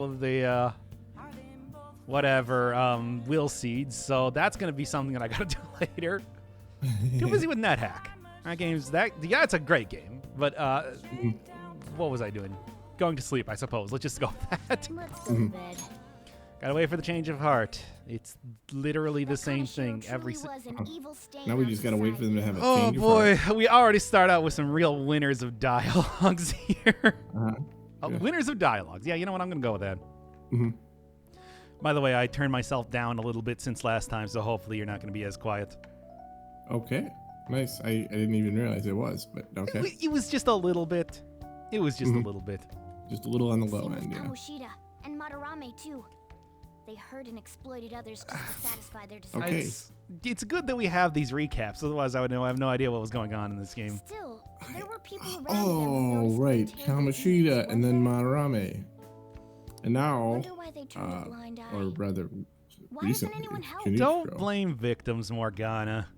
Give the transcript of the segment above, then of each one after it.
the whatever will seeds, so that's gonna be something that I gotta do later. Too busy with NetHack. It's a great game, but what was I doing? Going to sleep, I suppose. Let's just go with that. Let's go to bed. Gotta wait for the change of heart. It's literally the same thing every. Now we just gotta wait for them to have a Oh change of boy, heart. we already start out with some real winners of dialogues here. Winners of dialogues. Yeah, you know what? I'm gonna go with that. By the way, I turned myself down a little bit since last time, so hopefully you're not gonna be as quiet. Okay, nice. I didn't even realize it was, but okay. It was just a little bit. It was just a little bit. Just a little on the low end, yeah. Kamoshida and Madarame too. They hurt and exploited others just to satisfy their desires. Okay. It's good that we have these recaps, otherwise I would have no idea what was going on in this game. Still, there were people around Oh, right. Kamoshida and then Madarame. And now, or rather, recently, anyone help? Shinichiro. Don't blame victims, Morgana.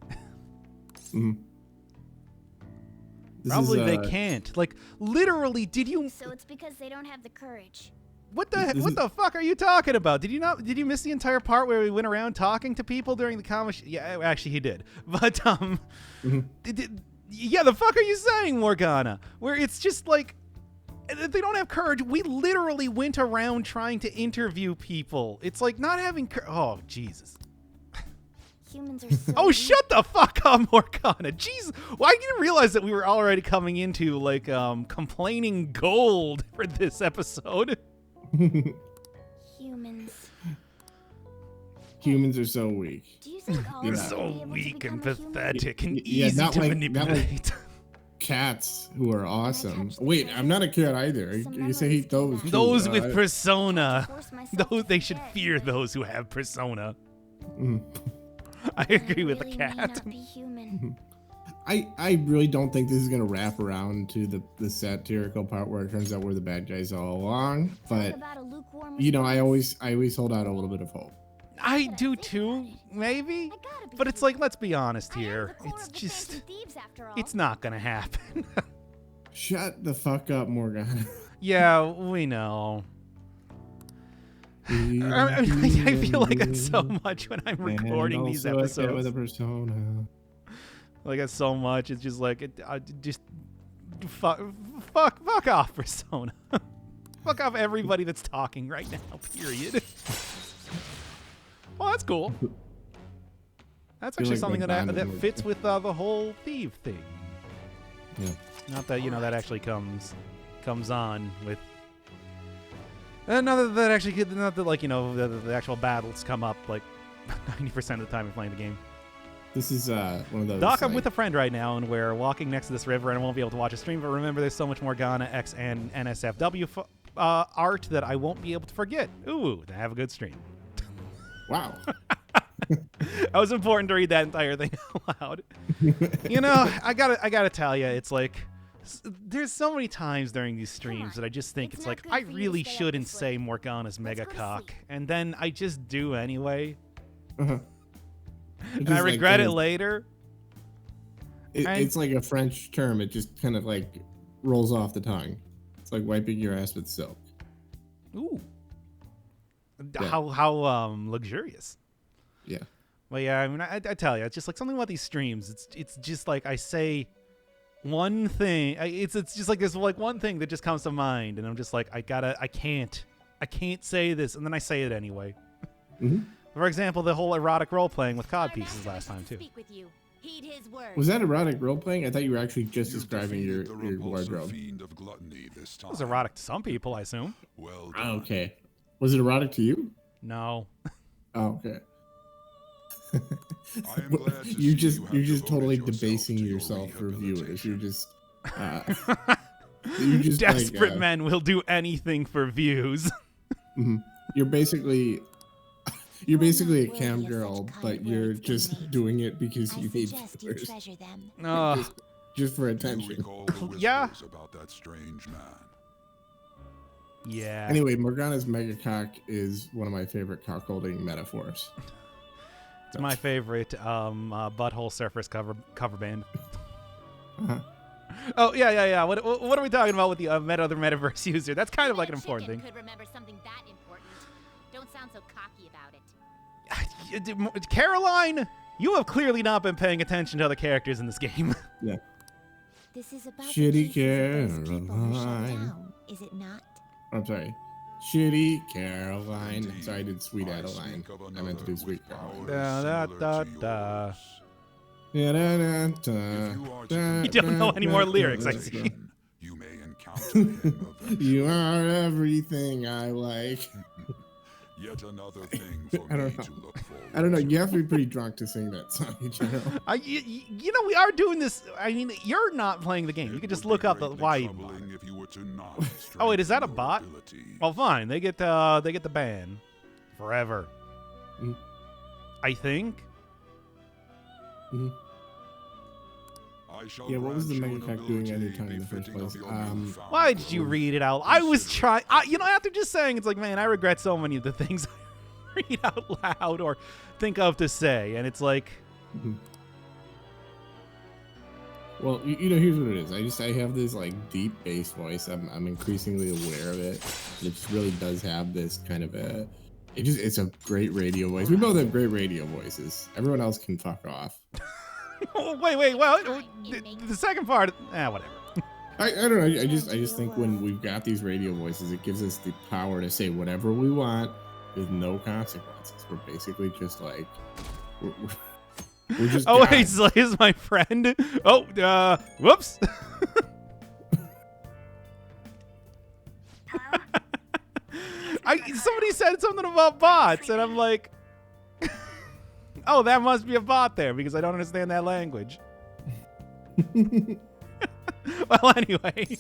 Probably they can't. Like, literally, did you... So it's because they don't have the courage. What the fuck are you talking about? Did you miss the entire part where we went around talking to people during the Kamoshida? Yeah, actually he did. But yeah, the fuck are you saying, Morgana? Where it's just like they don't have courage. We literally went around trying to interview people. It's like not having oh, Jesus. Humans are so Oh, shut the fuck up, Morgana. Jesus. Well, I didn't realize that we were already coming into like complaining gold for this episode. Humans are so weak. Do you think They're so weak and pathetic and easy to manipulate. Not like cats who are awesome. Wait, I'm not a cat either. You say hate those. Too. Those with persona. Those they should fear those who have persona. I agree with the cat. I really don't think this is gonna wrap around to the satirical part where it turns out we're the bad guys all along. But you know, I always hold out a little bit of hope. I do too, maybe. But it's like, let's be honest here. It's just, it's not gonna happen. Shut the fuck up, Morgana. Yeah, we know. I feel like that so much when I'm recording these episodes. With a persona. Like that's so much. It's just like just fuck off, persona. Fuck off everybody that's talking right now. Period. Well, that's cool. That's actually something that fits with the whole thief thing. Yeah. Not that that actually comes on with. Not that like the actual battles come up like 90% of the time we're playing the game. This is one of those. Doc, I'm with a friend right now, and we're walking next to this river, and I won't be able to watch a stream. But remember, there's so much Morgana X and NSFW art that I won't be able to forget. Ooh, to have a good stream. Wow. That was important to read that entire thing out loud. I gotta tell you, it's like there's so many times during these streams that I just think it's like I really shouldn't say Morgana's mega cock, and then I just do anyway. And I regret it later. It's like a French term. It just kind of like rolls off the tongue. It's like wiping your ass with silk. Ooh. Yeah. How luxurious. Yeah. Well, yeah, I mean, I tell you, it's just like something about these streams. It's just like I say one thing. It's just like there's like one thing that just comes to mind, and I'm just like I can't say this, and then I say it anyway. For example, the whole erotic role playing with cod pieces last time too. Was that erotic role playing? I thought you were actually just describing your wardrobe. It was erotic to some people, I assume. Well done. Okay. Was it erotic to you? No. Oh, okay. You're just totally debasing yourself for viewers. You're just desperate like, men will do anything for views. You're basically a cam girl, but you're just doing it because you need viewers. Just for attention. Yeah. About that strange man. Yeah. Anyway, Morgana's mega cock is one of my favorite cockholding metaphors. It's my favorite Butthole Surfers cover band. Oh, yeah. What are we talking about with the other metaverse user? That's kind of like an important thing. Could remember something that sound so cocky about it. Caroline, you have clearly not been paying attention to other characters in this game. Yeah. This is about Shitty the cases of those people who shut Caroline. down, is it not? I'm sorry. Shitty Caroline. Sorry, I did Sweet Adeline. I meant to do Sweet Caroline. Da, da, da. Yeah, da, da, da, You don't know any more lyrics, I see. You may encounter him You are everything I like. Yet another thing for I me don't know. to look forward. I don't know. You have to be pretty drunk to sing that song in general. You know, we are doing this. I mean, you're not playing the game. You can just look up the why. If you were to not Oh wait, is that a bot? ability. Well, fine. They get the ban forever. Mhm. I think. Mhm. I shall Yeah, what was the grant you Mega an Pack doing ability anytime in the first befitting of place? your newfound Why did you read it out? I was trying. You know, after just saying, it's like, man, I regret so many of the things I read out loud or think of to say, and it's like. Mhm. Well, you know, here's what it is. I have this like deep bass voice. I'm increasingly aware of it. It just really does have this kind of a. It's a great radio voice. We both have great radio voices. Everyone else can fuck off. Oh, wait. Well, the second part. Whatever. I don't know. I just think when we've got these radio voices, it gives us the power to say whatever we want with no consequences. We're basically just like. We're just Oh, God. wait, so is my friend? Oh, whoops. Somebody said something about bots, and I'm like, oh, that must be a bot there because I don't understand that language. Well, anyway.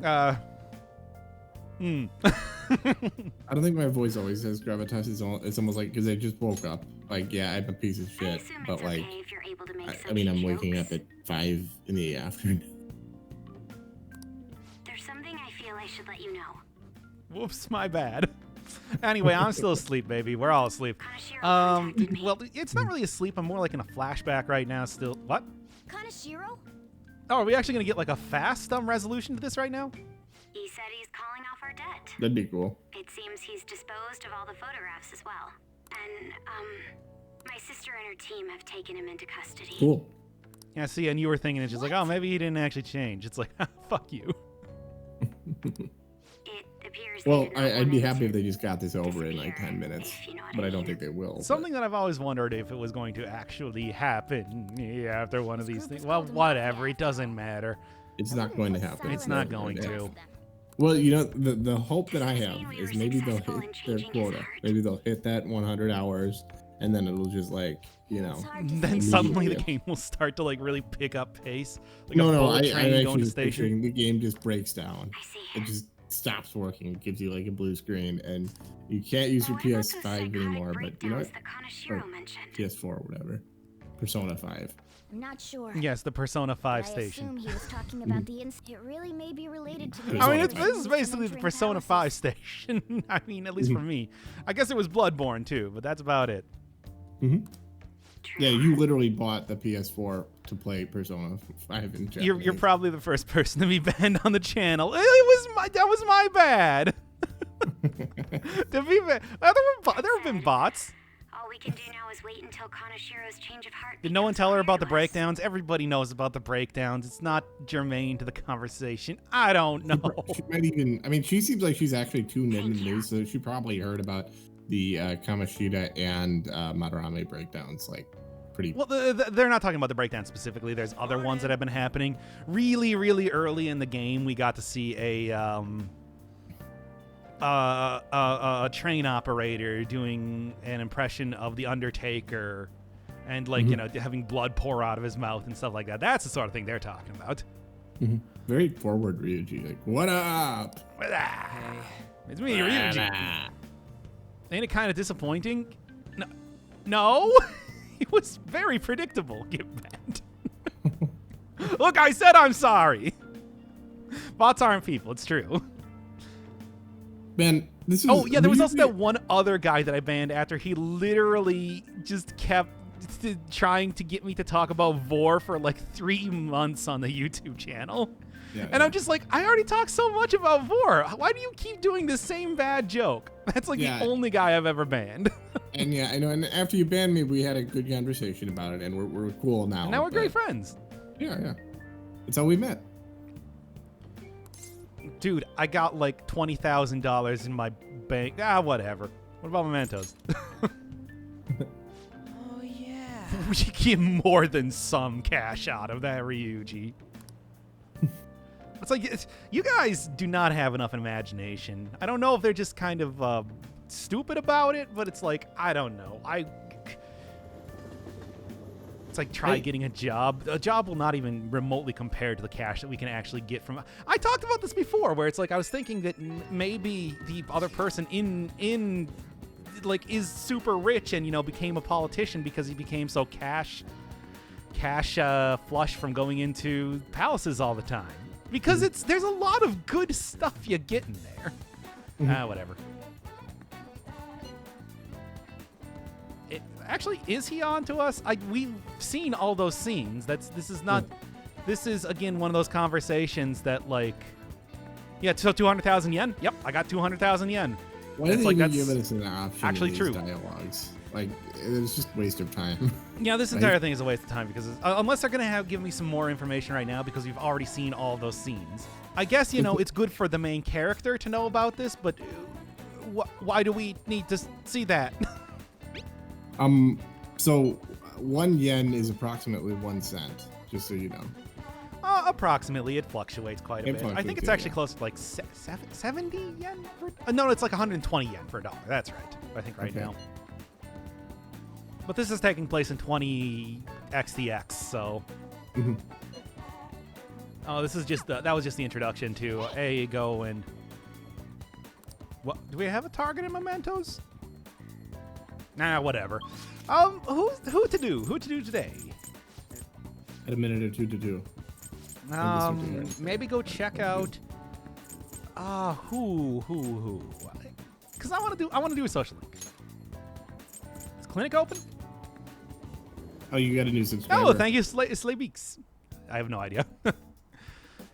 I don't think my voice always has gravitas. It's almost like because I just woke up. Like, yeah, I'm a piece of shit, but like, I mean, I'm waking up at 5 in the afternoon. There's something I feel I should let you know. Whoops, my bad. Anyway, I'm still asleep, baby. We're all asleep. Well, it's not really asleep. I'm more like in a flashback right now still. What? Kanashiro? Oh, are we actually going to get like a fast resolution to this right now? He said he's calling off our debt. That'd be cool. It seems he's disposed of all the photographs as well. And, my sister and her team have taken him into custody. Cool. Yeah, see, and you were thinking it's just like, oh, maybe he didn't actually change. It's like, fuck you. It appears Well, I'd be happy if they just got this over in like 10 minutes, if you know what but I I don't mean. think they will. Something that I've always wondered if it was going to actually happen after one of these things. Well, whatever. It doesn't matter. It's not going to happen. It's not going to. Well, you know, the hope that I have is maybe they'll hit their quota. Maybe they'll hit that 100 hours, and then it'll just like, you know. Then suddenly the game will start to like really pick up pace. Like No, a bullet I'm train going actually to station. picturing the game just breaks down. I see. It just stops working. It gives you like a blue screen, and you can't use your PS5 anymore. But you know what? That Kanashiro mentioned. PS4 or whatever. Persona 5. I'm not sure. Yes, the Persona 5 I station. assume he was talking about the it really may be related to the I mean, Persona this is basically the Persona 5 station. I mean, at least for me. I guess it was Bloodborne too, but that's about it. Mm-hmm. Yeah, you literally bought the PS4 to play Persona 5 in Japanese. You're probably the first person to be banned on the channel. That was my bad. To be there have been bots. All we can do now is wait until Kanashiro's change of heart. Did no one becomes tell her about the clear to us. breakdowns? Everybody knows about the breakdowns. It's not germane to the conversation. I don't know. She might even. I mean, she seems like she's actually tuned in the news, so she probably heard about the Kamoshida and Madarame breakdowns. Like, pretty. Well, they're not talking about the breakdown specifically. There's other ones that have been happening. Really, really early in the game, we got to see a train operator doing an impression of the Undertaker, and like you know, having blood pour out of his mouth and stuff like that. That's the sort of thing they're talking about. Very forward Ryuji. Like, what up? It's me, Ryuji. Ain't it kind of disappointing? No. It was very predictable. Get banned. Look, I said I'm sorry. Bots aren't people. It's true. Man, this is. Oh, yeah, there was also that one other guy that I banned after he literally just kept trying to get me to talk about Vor for like 3 months on the YouTube channel. Yeah, And I'm just like, I already talked so much about Vor. Why do you keep doing the same bad joke? That's like Yeah. the only guy I've ever banned. And yeah, I know. And after you banned me, we had a good conversation about it, and we're cool now. And now we're great but- friends. Yeah. That's how we met. Dude, I got like $20,000 in my bank. Whatever. What about mementos? Oh yeah. We get more than some cash out of that, Ryuji. It's like, you guys do not have enough imagination. I don't know if they're just kind of stupid about it, but it's like, I don't know. It's like, try getting a job. A job will not even remotely compare to the cash that we can actually get from... I talked about this before, where it's like, I was thinking that maybe the other person in like, is super rich and, you know, became a politician because he became so cash flush from going into palaces all the time. Because there's a lot of good stuff you get in there. Whatever. Actually, is he on to us? We've seen all those scenes. This is not. This is again one of those conversations that, like, yeah. So 200,000 yen. Yep, I got 200,000 yen. Why did like, they that's give us an option? actually in these true. Dialogues. Like, it's just a waste of time. Yeah, this entire thing is a waste of time because unless they're gonna give me some more information right now because we've already seen all those scenes. I guess, you know, it's good for the main character to know about this, but why do we need to see that? So 1 yen is approximately 1 cent, just so you know. Approximately, it fluctuates quite a bit. I think it's actually close to like 70 yen for. No, it's like 120 yen for a dollar. That's right. I think right now. But this is taking place in 20 XDX, so. Oh, this is just that was just the introduction to go and. What do we have a target in mementos? Nah, whatever. Who to do today? At a minute or two to do. Maybe go check out. Who? Because I want to do a social link. Is Clinic open? Oh, you got a new subscriber. Oh, thank you, Slay Beaks. I have no idea.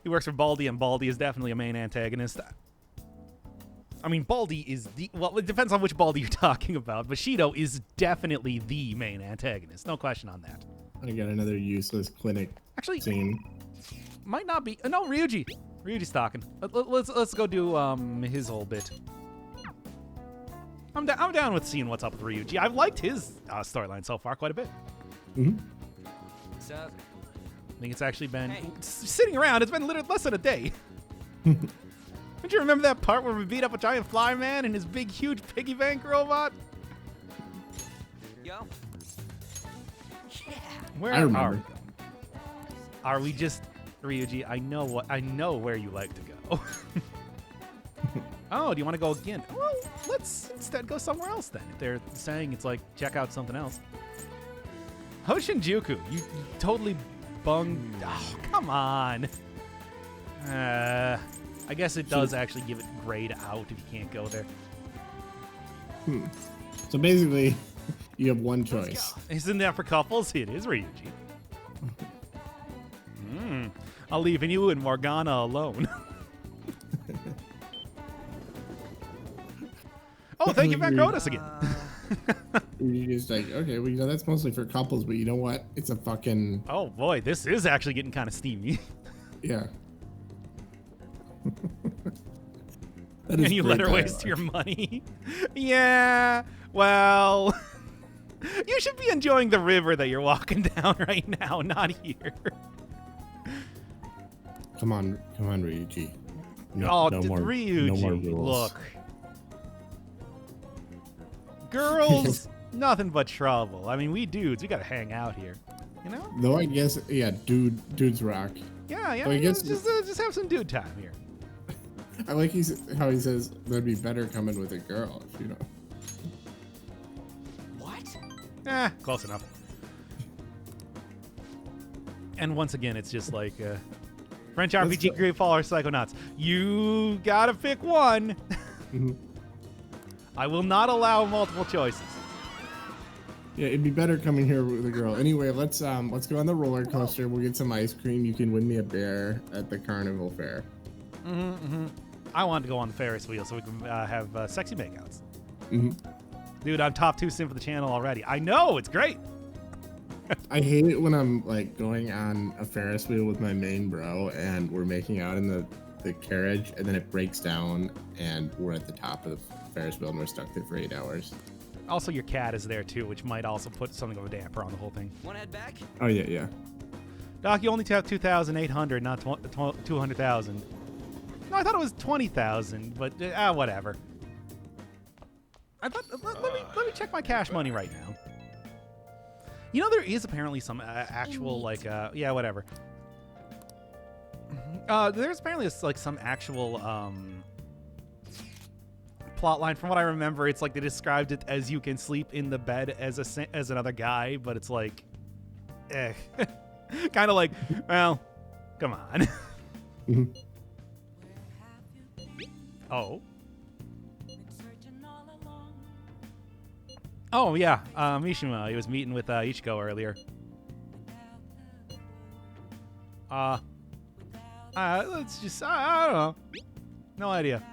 He works for Baldi, and Baldi is definitely a main antagonist. I mean, Baldi is well, it depends on which Baldi you're talking about, but Shido is definitely the main antagonist. No question on that. I got another useless clinic scene. Might not be. No, Ryuji's talking. Let's go do his whole bit. I'm down with seeing what's up with Ryuji. I've liked his storyline so far quite a bit. So, I think it's actually been sitting around. It's been literally less than a day. Don't you remember that part where we beat up a giant fly man and his big, huge piggy bank robot? yo. Yeah. Where I remember. are we? Are we just Ryuji? I know where you like to go. Oh, do you want to go again? Well, let's instead go somewhere else then. If they're saying it's like check out something else. Hoshinjuku, you totally bunged. Oh, come on. I guess it does actually give it grayed out if you can't go there. So basically, you have one choice. Isn't that for couples? It is Ryuji. I'll leave you and Morgana alone. Oh, thank you, Van Grotus again. You're just like, okay, well, you know, that's mostly for couples, but you know what? It's a fucking... Oh, boy, this is actually getting kind of steamy. Yeah. And you let her waste your money. Yeah, well... You should be enjoying the river that you're walking down right now, not here. Come on, Ryuji. No, Oh, no more, Ryuji, no more rules. look. Girls, nothing but trouble. I mean, we dudes, we gotta hang out here. You know? Though I guess, yeah, dudes rock. Yeah, So I guess just have some dude time here. I like how he says that'd be better coming with a girl, if you know. What? Close enough. And once again, it's just like French RPG Great Fall or Psychonauts. You gotta pick one. I will not allow multiple choices. Yeah, it'd be better coming here with a girl. Anyway, let's go on the roller coaster. We'll get some ice cream. You can win me a bear at the carnival fair. I wanted to go on the Ferris wheel so we can have sexy makeouts. Mm-hmm. Dude, I'm top 2 sim for the channel already. I know, it's great. I hate it when I'm like going on a Ferris wheel with my main bro and we're making out in the carriage and then it breaks down and we're at the top of the Ferris wheel and we're stuck there for 8 hours. Also, your cat is there too, which might also put something of a damper on the whole thing. Want to head back? Oh yeah. Doc, you only have 2,800, not 200,000. No, I thought it was 20,000, but whatever. I thought let me check my cash money right now. You know, there is apparently some actual yeah, whatever. There's apparently like some actual plot line. From what I remember, it's like they described it as you can sleep in the bed as another guy, but it's like, kind of like, well, come on. Oh. Oh yeah, Mishima. He was meeting with Ichiko earlier. Let's just I don't know. No idea.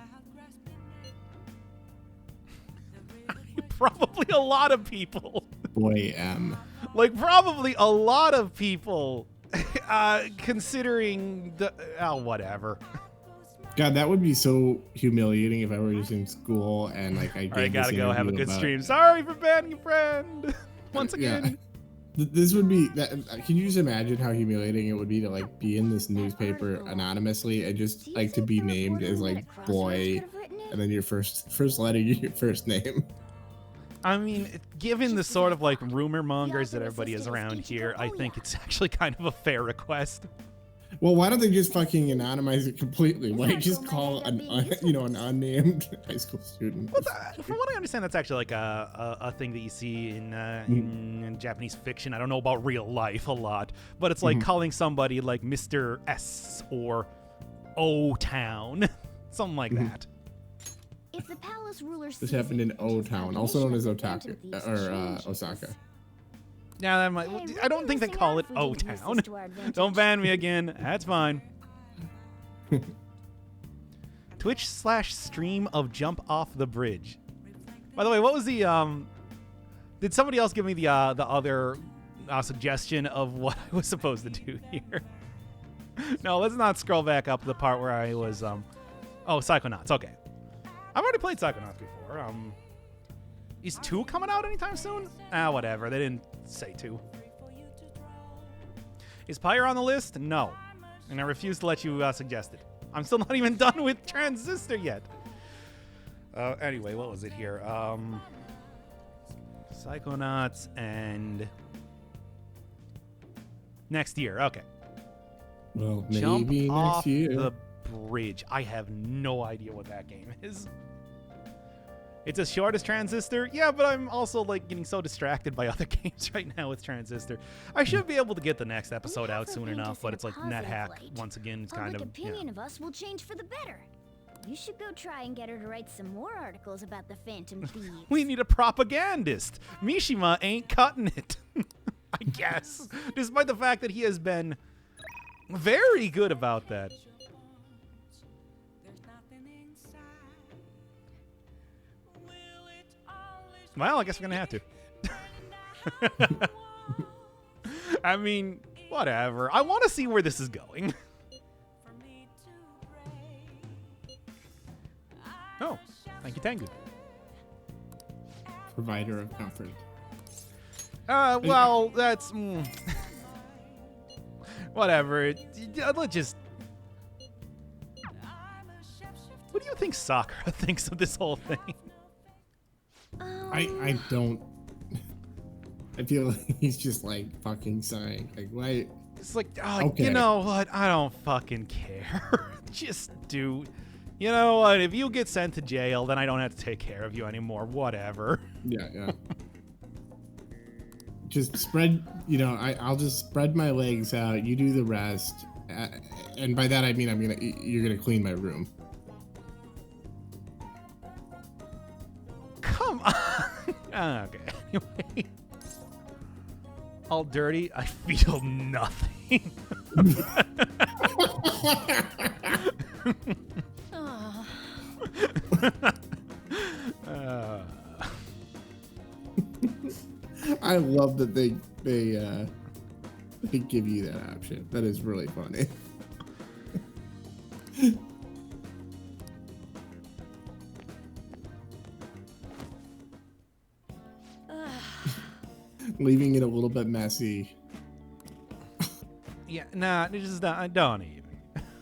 Probably a lot of people. Boy, M. Like probably a lot of people. Considering the whatever. God, that would be so humiliating if I were just in school and like I. I gotta go have a good stream. Sorry for banning a friend. Once again. Yeah. This would be that. Can you just imagine how humiliating it would be to like be in this newspaper anonymously and just like to be named as like boy, and then your first letter, your first name. I mean, given the sort of like rumor mongers that everybody is around here, I think it's actually kind of a fair request. Well, why don't they just fucking anonymize it completely? Why just call an unnamed high school student? Well, from what I understand, that's actually like a thing that you see in Japanese fiction. I don't know about real life a lot, but it's like calling somebody like Mr. S or O-Town, something like that. If the palace ruler This happened in O-Town, also known as Osaka. Yeah, that might. I don't think they call it O-Town. Don't ban me again. That's fine. Twitch/stream of jump off the bridge. By the way, what was the Did somebody else give me the other suggestion of what I was supposed to do here? No, let's not scroll back up to the part where I was oh, Psychonauts. Okay, I've already played Psychonauts before. Is 2 coming out anytime soon? Whatever. They didn't say 2. Is Pyre on the list? No. And I refuse to let you suggest it. I'm still not even done with Transistor yet. Anyway, what was it here? Psychonauts and next year. Okay. Well, Jump maybe off next year. the bridge. I have no idea what that game is. It's as short as Transistor? Yeah, but I'm also like getting so distracted by other games right now with Transistor. I should be able to get the next episode out soon enough, but it's like NetHack once again. It's kind of opinion of us will change for the better. You should go try and get her to write some more articles about the Phantom Thieves. We need a propagandist. Mishima ain't cutting it. I guess. Despite the fact that he has been very good about that. Well, I guess we're going to have to. I mean, whatever. I want to see where this is going. Oh, thank you, Tengu. Provider of comfort. Well, that's... whatever. Let's just... What do you think Sakura thinks of this whole thing? I don't. I feel like he's just like fucking sighing. Like, why? It's like, Okay. You know what? I don't fucking care. Just do. You know what? If you get sent to jail, then I don't have to take care of you anymore. Whatever. Yeah. Just spread, I'll just spread my legs out. You do the rest. And by that, I mean, you're going to clean my room. Come on. Okay. Anyway. all dirty. I feel nothing. Aw. I love that they give you that option. That is really funny. Leaving it a little bit messy. Yeah, nah, this is not. I don't even.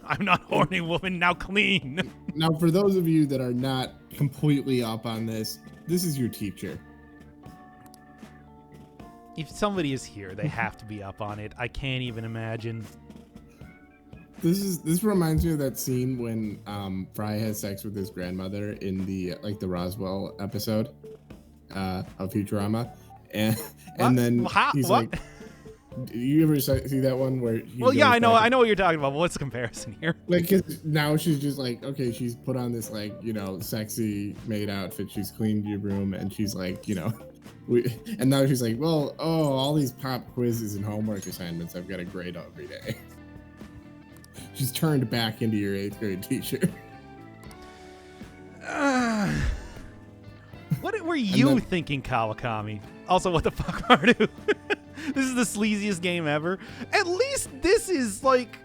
I'm not horny, woman. Now clean. Now, for those of you that are not completely up on this, this is your teacher. If somebody is here, they have to be up on it. I can't even imagine. This reminds me of that scene when Fry has sex with his grandmother in the Roswell episode of Futurama, and then he's what? like, you ever see that one where? Well, yeah, I know what you're talking about. But what's the comparison here? Like, 'cause now she's just like, okay, she's put on this like, sexy maid outfit. She's cleaned your room, and she's like, and now she's like, well, all these pop quizzes and homework assignments I've got to grade every day. She's turned back into your 8th grade teacher. What were you thinking, Kawakami? Also, what the fuck, Mardu? This is the sleaziest game ever. At least this is like,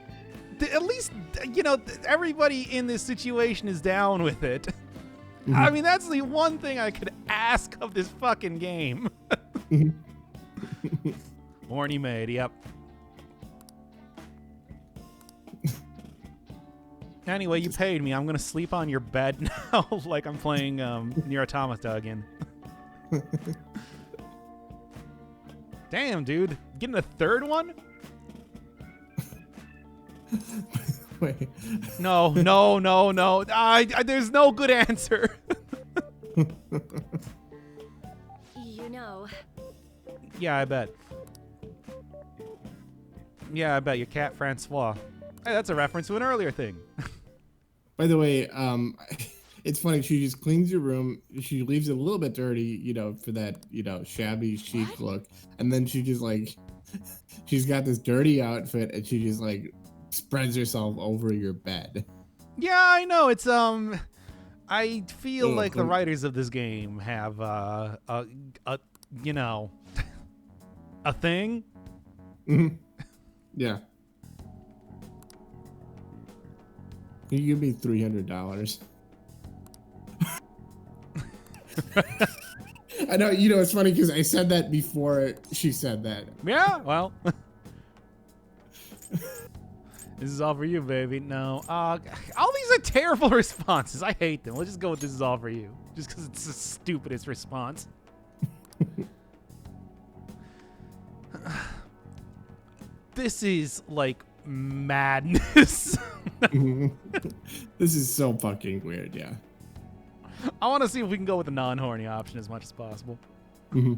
everybody in this situation is down with it. Mm-hmm. I mean, that's the one thing I could ask of this fucking game. Horny maid, yep. Anyway, you paid me. I'm gonna sleep on your bed now, like I'm playing Nier Automata again. Damn, dude, getting a third one? Wait. No. There's no good answer. Yeah, I bet. Yeah, I bet. Your cat Francois. Hey, that's a reference to an earlier thing. By the way, it's funny. She just cleans your room. She leaves it a little bit dirty, for that, shabby chic look. And then she just like, she's got this dirty outfit, and she just like spreads herself over your bed. Yeah, I know. It's I feel like the writers of this game have a thing. Mm-hmm. Yeah. Can you give me $300? I know, it's funny because I said that before she said that. Yeah, well. This is all for you, baby. No. All these are terrible responses. I hate them. Let's just go with this is all for you. Just because it's the stupidest response. This is like madness. This is so fucking weird, yeah. I want to see if we can go with the non-horny option as much as possible. Mm-hmm.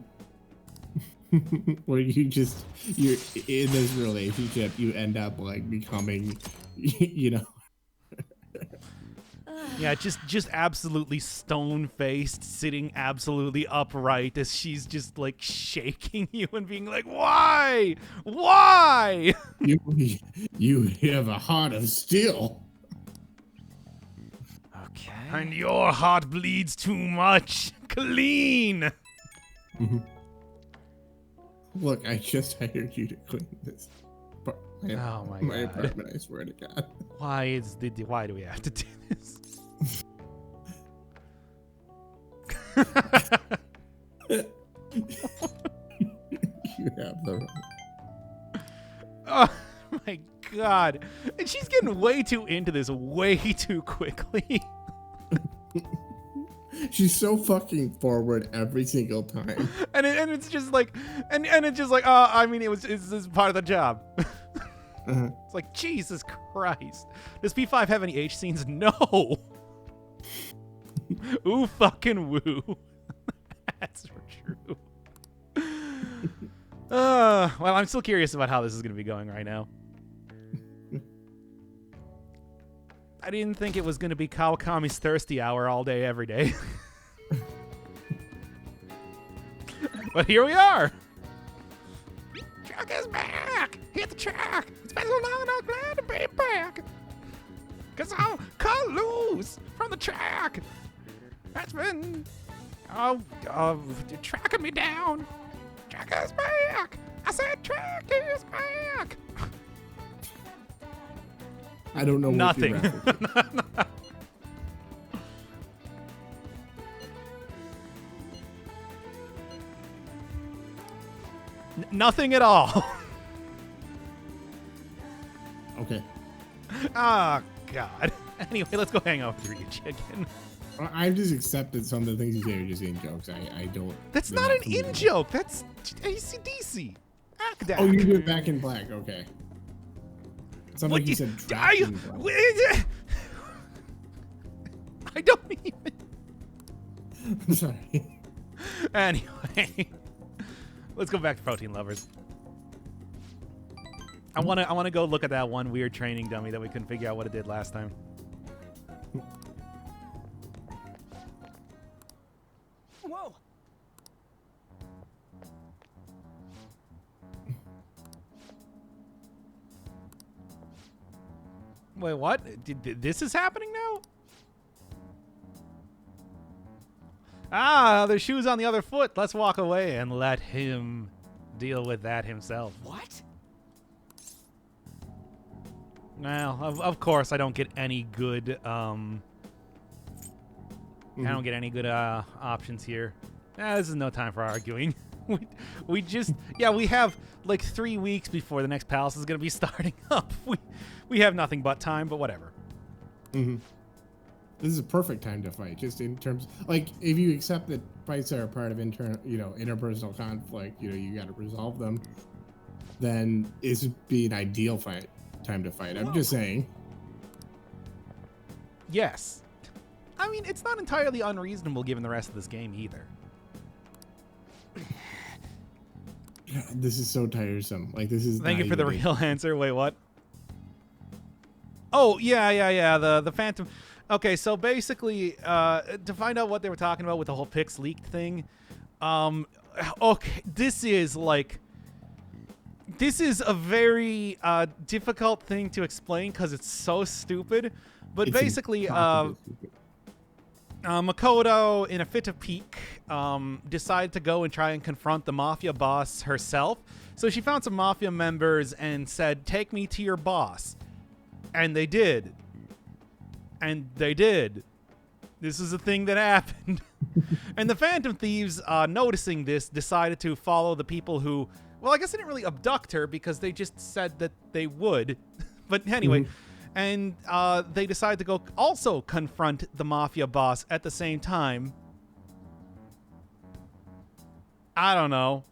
Where you're in this relationship, you end up like becoming, Yeah, just absolutely stone-faced, sitting absolutely upright as she's just like shaking you and being like, "Why? Why?" You have a heart of steel. Okay. And your heart bleeds too much. Clean. Mm-hmm. Look, I just hired you to clean this. Oh my my God. apartment, I swear to God. Why do we have to do this? You have the. Oh my God. And she's getting way too into this way too quickly. She's so fucking forward every single time. And it's just like, and it's just like, it's just part of the job. Uh-huh. It's like, Jesus Christ. Does P5 have any H scenes? No. Ooh, fucking woo. That's for true. Well, I'm still curious about how this is going to be going right now. I didn't think it was going to be Kawakami's thirsty hour all day, every day. But here we are. Trucker's back! Hit the track! It's been so long and I'm glad to be back! Cause I'll cut loose from the track! That's been... tracking me down! Trucker's back! I said track is back! I don't know what you're Nothing. referencing. Nothing at all. Okay. Oh, God. Anyway, let's go hang out with Ryu Chicken. I've just accepted some of the things you say are just in jokes. I don't. That's they're not an familiar. in-joke. That's AC/DC. Akdak. Oh, you do it Back in Black. Okay. Something like you said. Are Trapped you... in Black. I don't even... I'm sorry. Anyway. Let's go back to Protein Lovers. I wanna go look at that one weird training dummy that we couldn't figure out what it did last time. Whoa. Wait, what? This is happening now? Ah, there's shoes on the other foot. Let's walk away and let him deal with that himself. What? Well, of course, I don't get any good, I don't get any good, options here. This is no time for arguing. we just, yeah, we have like 3 weeks before the next palace is going to be starting up. We have nothing but time, but whatever. Mm-hmm. This is a perfect time to fight, just in terms, like, if you accept that fights are a part of interpersonal conflict, you got to resolve them, then this would be an ideal time to fight. I'm just saying. Yes. I mean, it's not entirely unreasonable given the rest of this game either. This is so tiresome. Like, this is. Thank not you for the even- real answer. Wait, what? Oh, yeah. The Phantom. Okay, so basically, to find out what they were talking about with the whole Pix leaked thing, okay, this is a very difficult thing to explain because it's so stupid. But It's basically, impossible to keep it. Makoto, in a fit of pique, decided to go and try and confront the mafia boss herself. So she found some mafia members and said, "Take me to your boss." And they did. And they did. This is a thing that happened. And the Phantom Thieves, noticing this, decided to follow the people who... Well, I guess they didn't really abduct her because they just said that they would. But anyway... And they decided to go also confront the mafia boss at the same time. I don't know.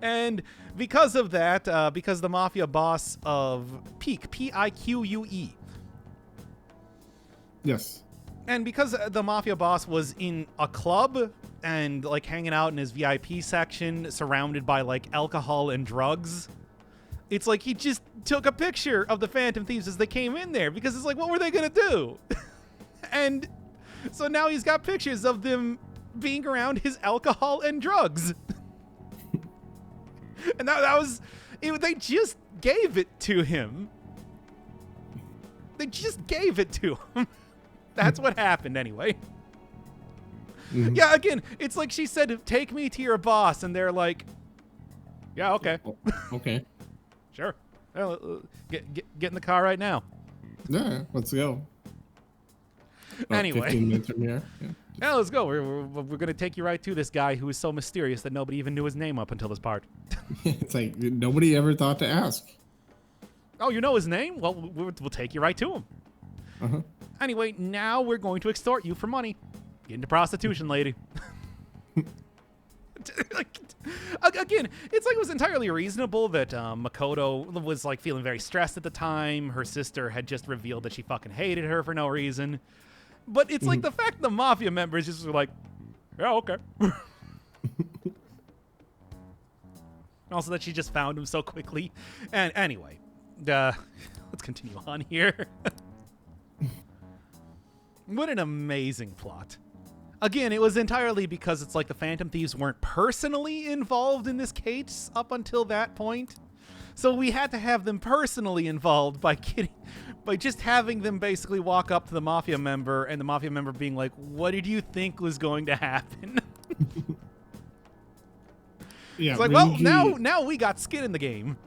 And because of that, because the mafia boss of Pique, P-I-Q-U-E. Yes. And because the mafia boss was in a club and like hanging out in his VIP section surrounded by like alcohol and drugs... It's like he just took a picture of the Phantom Thieves as they came in there because it's like, what were they going to do? And so now he's got pictures of them being around his alcohol and drugs. And that was, they just gave it to him. They just gave it to him. That's what happened anyway. Mhm. Yeah, again, it's like she said, "Take me to your boss," and they're like, "Yeah, okay." Oh, okay. Sure. Well, get in the car right now. Yeah, let's go. About Anyway. 15 minutes from here. Yeah. Yeah, let's go. We're going to take you right to this guy who is so mysterious that nobody even knew his name up until this part. It's like nobody ever thought to ask. Oh, you know his name? Well, we'll take you right to him. Uh-huh. Anyway, now we're going to extort you for money. Get into prostitution, lady. Again, it's like it was entirely reasonable that Makoto was like feeling very stressed at the time. Her sister had just revealed that she fucking hated her for no reason. But it's like the fact the mafia members just were like, "Yeah, okay." Also that she just found him so quickly. And anyway, let's continue on here. What an amazing plot. Again, it was entirely because it's like the Phantom Thieves weren't personally involved in this case up until that point. So we had to have them personally involved by just having them basically walk up to the Mafia member and the Mafia member being like, what did you think was going to happen? Yeah, It's like, well, now we got skin in the game.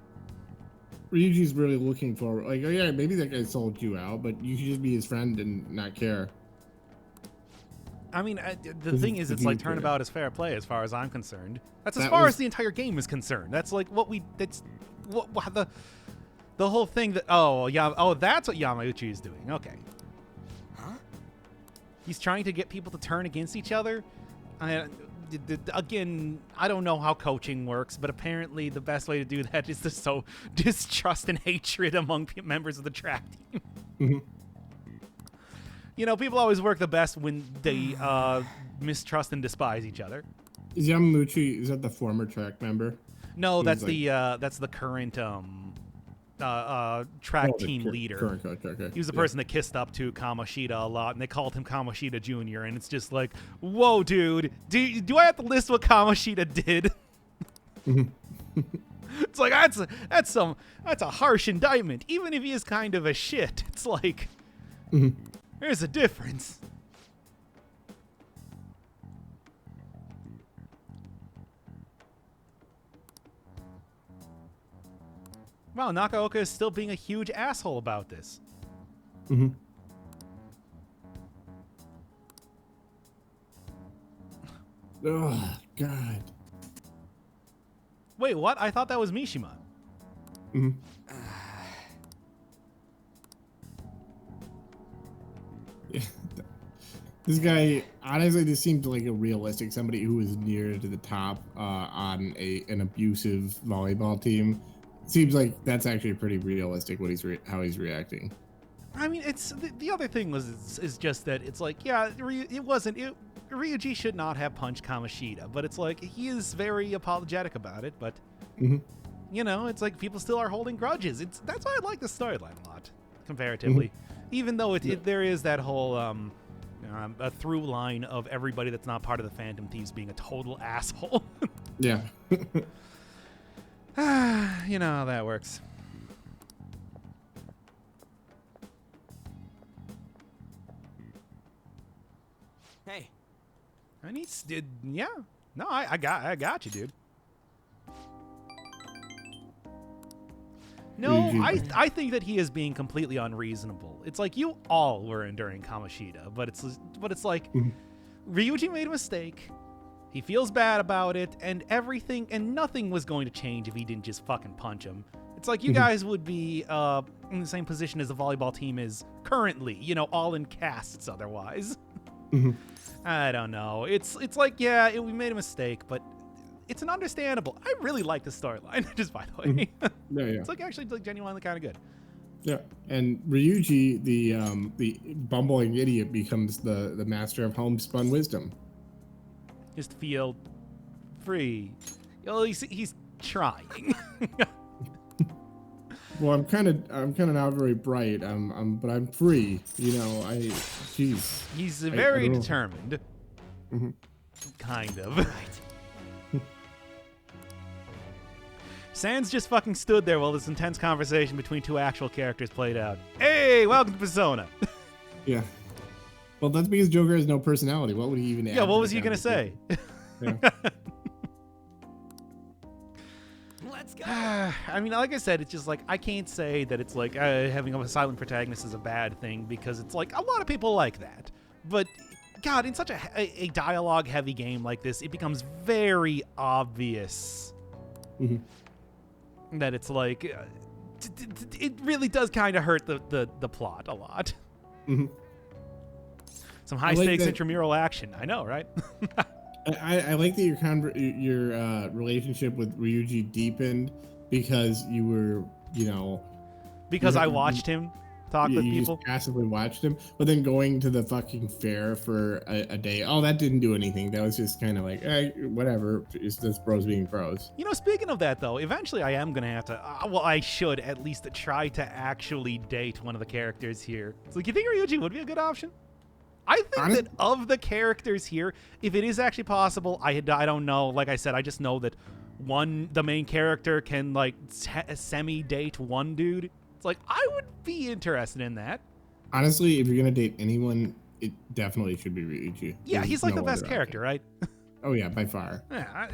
Ryuji's really looking for, like, oh yeah, maybe that guy sold you out, but you should just be his friend and not care. I mean, the thing is, it's like turnabout is fair play as far as I'm concerned. That's as That far was- as the entire game is concerned. That's like what the whole thing that, that's what Yamauchi is doing. Okay. Huh? He's trying to get people to turn against each other. Again, I don't know how coaching works, but apparently the best way to do that is to sow distrust and hatred among members of the track team. Mhm. You know, people always work the best when they mistrust and despise each other. Is Yamamuchi, is that the former track member? No, He that's was that's the current track Oh, the team leader. Current coach, okay. He was the Yeah. person that kissed up to Kamoshida a lot, and they called him Kamoshida Jr., and it's just like, whoa, dude, do I have to list what Kamoshida did? It's like, that's a harsh indictment. Even if he is kind of a shit, it's like, there's a difference. Wow, Nakaoka is still being a huge asshole about this. Mm-hmm. Oh, God. Wait, what? I thought that was Mishima. Mm-hmm. Yeah. This guy, honestly, this seemed like a realistic, somebody who was near to the top on an abusive volleyball team. Seems like that's actually pretty realistic what how he's reacting. I mean, it's the other thing is just that it's like, yeah, Ryuji should not have punched Kamoshida, but it's like he is very apologetic about it. But you know, it's like people still are holding grudges. That's why I like the storyline a lot comparatively, even though there is that whole a through line of everybody that's not part of the Phantom Thieves being a total asshole. Yeah. You know how that works. Hey, And he's yeah. No, I got you, dude. No, I think that he is being completely unreasonable. It's like you all were enduring Kamoshida, but it's like Ryuji made a mistake. He feels bad about it, and nothing was going to change if he didn't just fucking punch him. It's like you guys would be in the same position as the volleyball team is currently, you know, all in casts otherwise. I don't know. It's like, yeah, we made a mistake, but it's an understandable. I really like the storyline, just by the way. Yeah, yeah. It's like actually like genuinely kind of good. Yeah, and Ryuji, the bumbling idiot, becomes the master of homespun wisdom. Just feel free. Well, he's trying. Well, I'm kind of not very bright. But I'm free. You know, jeez. He's I very don't know. determined. Kind of. right. Sans just fucking stood there while this intense conversation between two actual characters played out. Hey, welcome to Persona. Yeah. Well, that's because Joker has no personality. What would he even add? Yeah, what to was the he gonna say? conversation? Let's go. I mean, like I said, it's just like I can't say that it's like having a silent protagonist is a bad thing because it's like a lot of people like that. But God, in such a dialogue-heavy game like this, it becomes very obvious that it's like it really does kind of hurt the plot a lot. Some high-stakes that- intramural action. I know, right? I like that your relationship with Ryuji deepened because you were, you know, Because You- I watched him talk with you people. just passively watched him, but then going to the fucking fair for a day. Oh, that didn't do anything. That was just kind of like, whatever. It's just bros being bros. You know, speaking of that, though, eventually I am going to have to, well, I should at least try to actually date one of the characters here. It's like, you think Ryuji would be a good option? I think that of the characters here, if it is actually possible, I don't know. Like I said, I just know that the main character can like semi-date one dude. It's like, I would be interested in that. Honestly, if you're gonna date anyone, it definitely should be Ryuji. Yeah, There's he's like no the best other character, right? Oh yeah, by far. Yeah,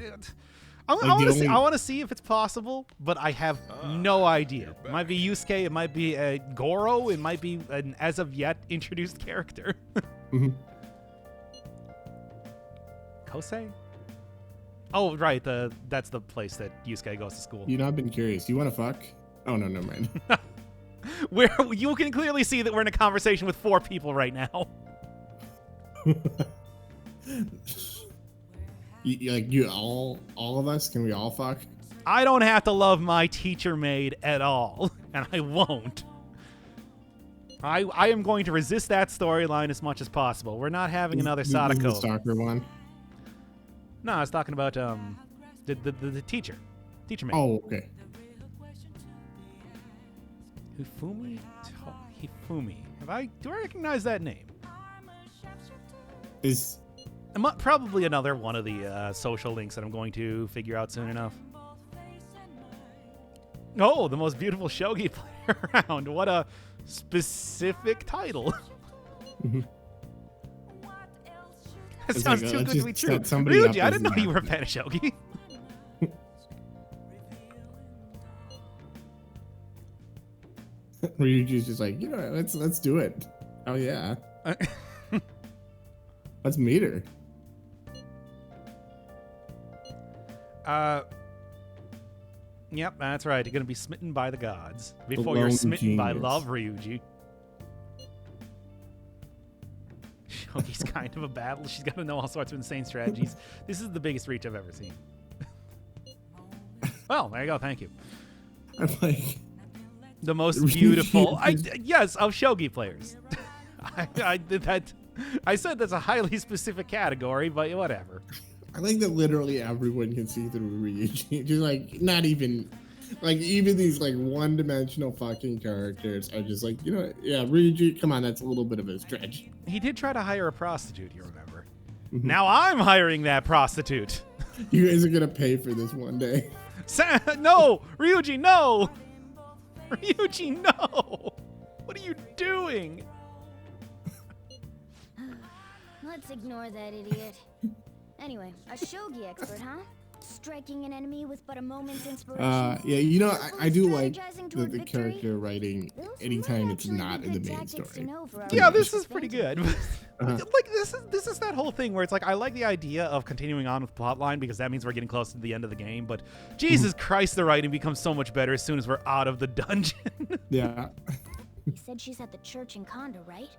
I Like, want to see if it's possible, but I have no idea. It might be Yusuke, it might be Goro, it might be an as of yet introduced character. Mm-hmm. Kosei? Oh, right. That's the place that Yusuke goes to school. You know, I've been curious. You want to fuck? Oh no, never mind. Where you can clearly see that we're in a conversation with 4 people right now. you all of us? Can we all fuck? I don't have to love my teacher maid at all, and I won't. I am going to resist that storyline as much as possible. We're not having another Sadako. The stalker one. No, I was talking about the teacher maid. Oh, okay. Hifumi. Do I recognize that name? Is Probably another one of the social links that I'm going to figure out soon enough. Oh, the most beautiful shogi player around. What a specific title. That sounds like, too good to be true. set somebody up Ryuji, I as didn't know you were a that. fan of shogi. Ryuji's just like, let's do it. Oh yeah. Let's meet her. Yep, that's right. You're going to be smitten by the gods before The you're lone smitten by genius. love, Ryuji. Shogi's kind of a battle. She's got to know all sorts of insane strategies. This is the biggest reach I've ever seen. Well, there you go. Thank you. I'm like, The most beautiful, yes, of shogi players. I did that. I said that's a highly specific category, but whatever. I like that literally everyone can see through Ryuji. Just like, not even, like, even these like one-dimensional fucking characters are just like, yeah, Ryuji, come on, that's a little bit of a stretch. He did try to hire a prostitute, you remember. Now I'm hiring that prostitute. You guys are gonna pay for this one day. No! Ryuji, no! Ryuji, no! What are you doing? Let's ignore that idiot. Anyway, a shogi expert, huh? Striking an enemy with but a moment's inspiration. Yeah, I do like Strategizing the toward victory? character writing anytime it's not in the main story. Yeah, this is pretty good. Uh-huh. Like this is that whole thing where it's like, I like the idea of continuing on with plotline because that means we're getting close to the end of the game, but Jesus Christ, the writing becomes so much better as soon as we're out of the dungeon. Yeah. He said she's at the church in Kondo, right?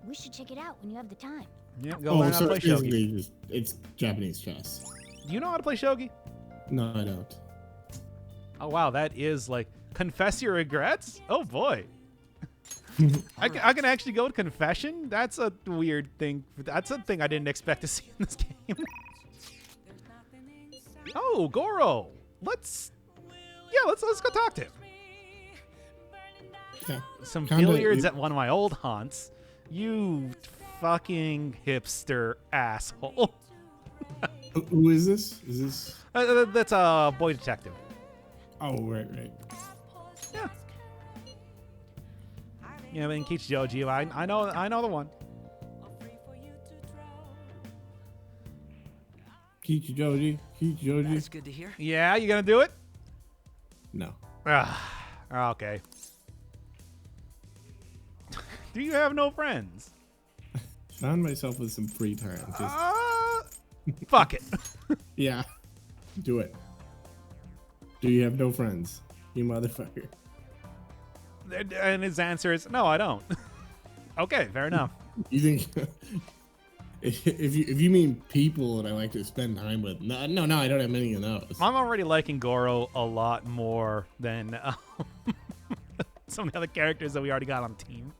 We should check it out when you have the time. Yeah, go learn how to play it's shogi. basically it's Japanese chess. Do you know how to play shogi? No, I don't. Oh wow, that is like, confess your regrets? Oh boy. I can actually go to confession? That's a weird thing. That's a thing I didn't expect to see in this game. Oh, Goro. Let's go talk to him. Yeah. Some Kinda- billiards at one of my old haunts. You fucking hipster asshole. Who is this? Is this? That's a boy detective. Oh, right. Yeah. Yeah, but in Kichijoji, I know the one. Kichijoji. That's good to hear. Yeah, you gonna do it? No. Okay. Do you have no friends? Found myself with some free time. Just, Fuck it. yeah. Do it. Do you have no friends? You motherfucker. And his answer is, no, I don't. Okay, fair enough. You think if you mean people that I like to spend time with? No, I don't have many of those. I'm already liking Goro a lot more than some of the other characters that we already got on the team.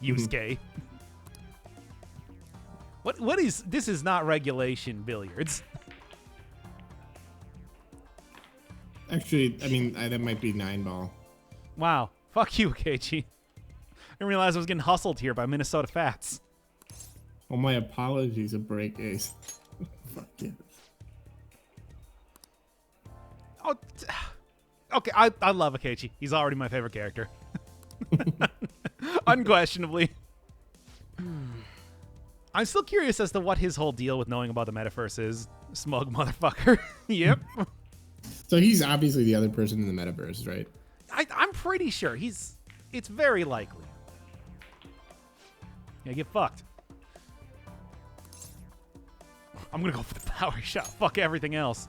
Yusuke. What is this? Is not regulation billiards. Actually, I mean that might be 9-ball. Wow. Fuck you, Keiichi. I didn't realize I was getting hustled here by Minnesota Fats. Well, my apologies, a break ace. Fuck yeah. Oh, okay. I love Akechi. He's already my favorite character. Unquestionably. I'm still curious as to what his whole deal with knowing about the metaverse is. Smug motherfucker. Yep. So he's obviously the other person in the metaverse, right? I'm pretty sure it's very likely. Yeah, get fucked. I'm gonna go for the power shot. Fuck everything else.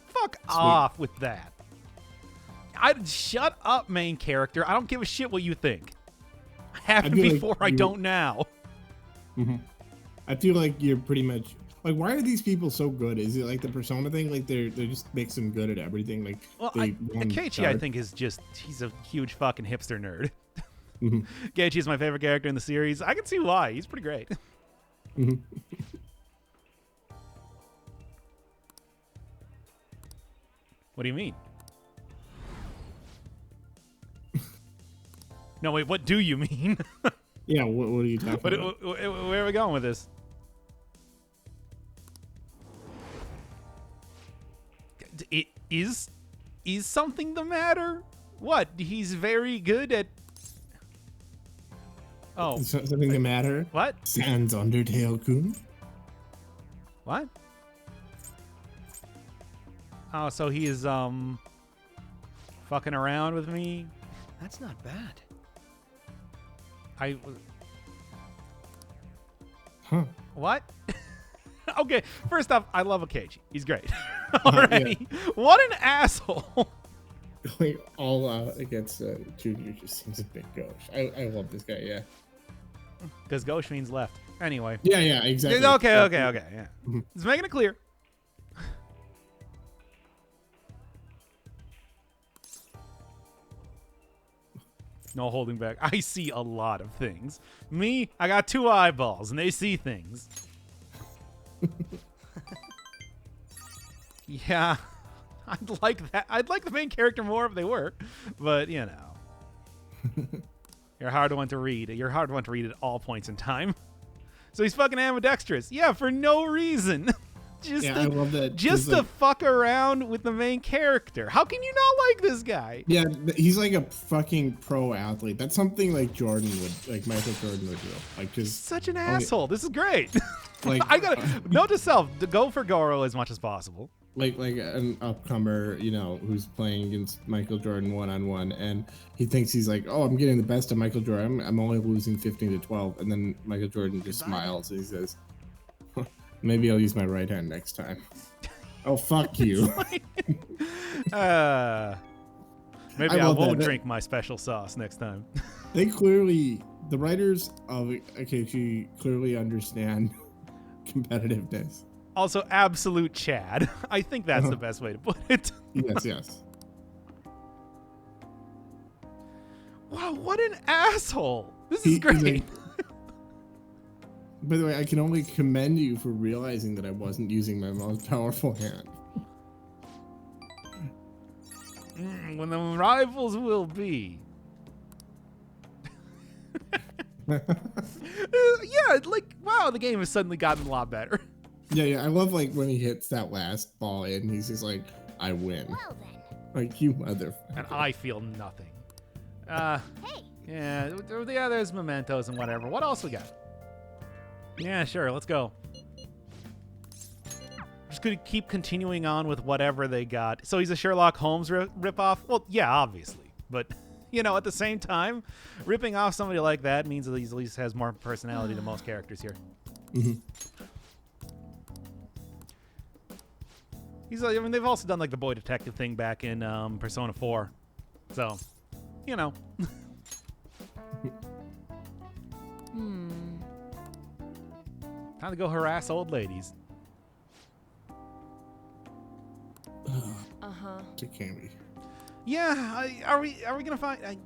Fuck off with that. Shut up, main character. I don't give a shit what you think. I haven't before, I don't now. I feel like you're pretty much like, why are these people so good? Is it like the Persona thing? Like they just makes them good at everything. Like, well, Akechi, I think he's a huge fucking hipster nerd. Akechi is my favorite character in the series. I can see why. He's pretty great. What do you mean? No, wait, what do you mean? Yeah, what are you talking about? Where are we going with this? Is something the matter? What? He's very good at... Oh. Is something the matter? What? Sans Undertale-kun? What? Oh, so he is, fucking around with me? That's not bad. Huh. What? Okay, first off, I love Akechi. He's great. Already. Yeah. What an asshole. Going all out against Junior just seems a bit gauche. I love this guy, yeah. Because gauche means left. Anyway. Yeah, exactly. Okay, yeah. Just making it clear. No holding back. I see a lot of things. Me, I got 2 eyeballs, and they see things. Yeah, I'd like that. I'd like the main character more if they were, but you know, you're a hard one to read. You're a hard one to read at all points in time. So he's fucking ambidextrous. Yeah, for no reason. I love that. Just to fuck around with the main character. How can you not like this guy? Yeah, he's like a fucking pro athlete. That's something like Jordan would, like Michael Jordan would do. Like just such an asshole. This is great. Like I gotta note to self: to go for Goro as much as possible. Like an upcomer, you know, who's playing against Michael Jordan 1-on-1, and he thinks he's like, oh, I'm getting the best of Michael Jordan. I'm only losing 15-12, and then Michael Jordan just smiles and he says, maybe I'll use my right hand next time. Oh, fuck you. Maybe I won't drink my special sauce next time. They clearly, the writers of Akechi clearly understand competitiveness. Also, absolute Chad. I think that's the best way to put it. Yes. Wow, what an asshole. This is great. By the way, I can only commend you for realizing that I wasn't using my most powerful hand. When the rivals will be. Yeah, like, wow, the game has suddenly gotten a lot better. Yeah, I love like when he hits that last ball in, he's just like, I win. Well then. Like, you motherfucker. And I feel nothing. Hey. Yeah, there's mementos and whatever. What else we got? Yeah, sure, let's go. Just gonna keep continuing on with whatever they got. So he's a Sherlock Holmes ripoff? Well, yeah, obviously. But, you know, at the same time, ripping off somebody like that means that he at least has more personality than most characters here. I mean, they've also done like the boy detective thing back in Persona 4. So, you know. Time to go harass old ladies. It can be. Yeah, are we gonna find?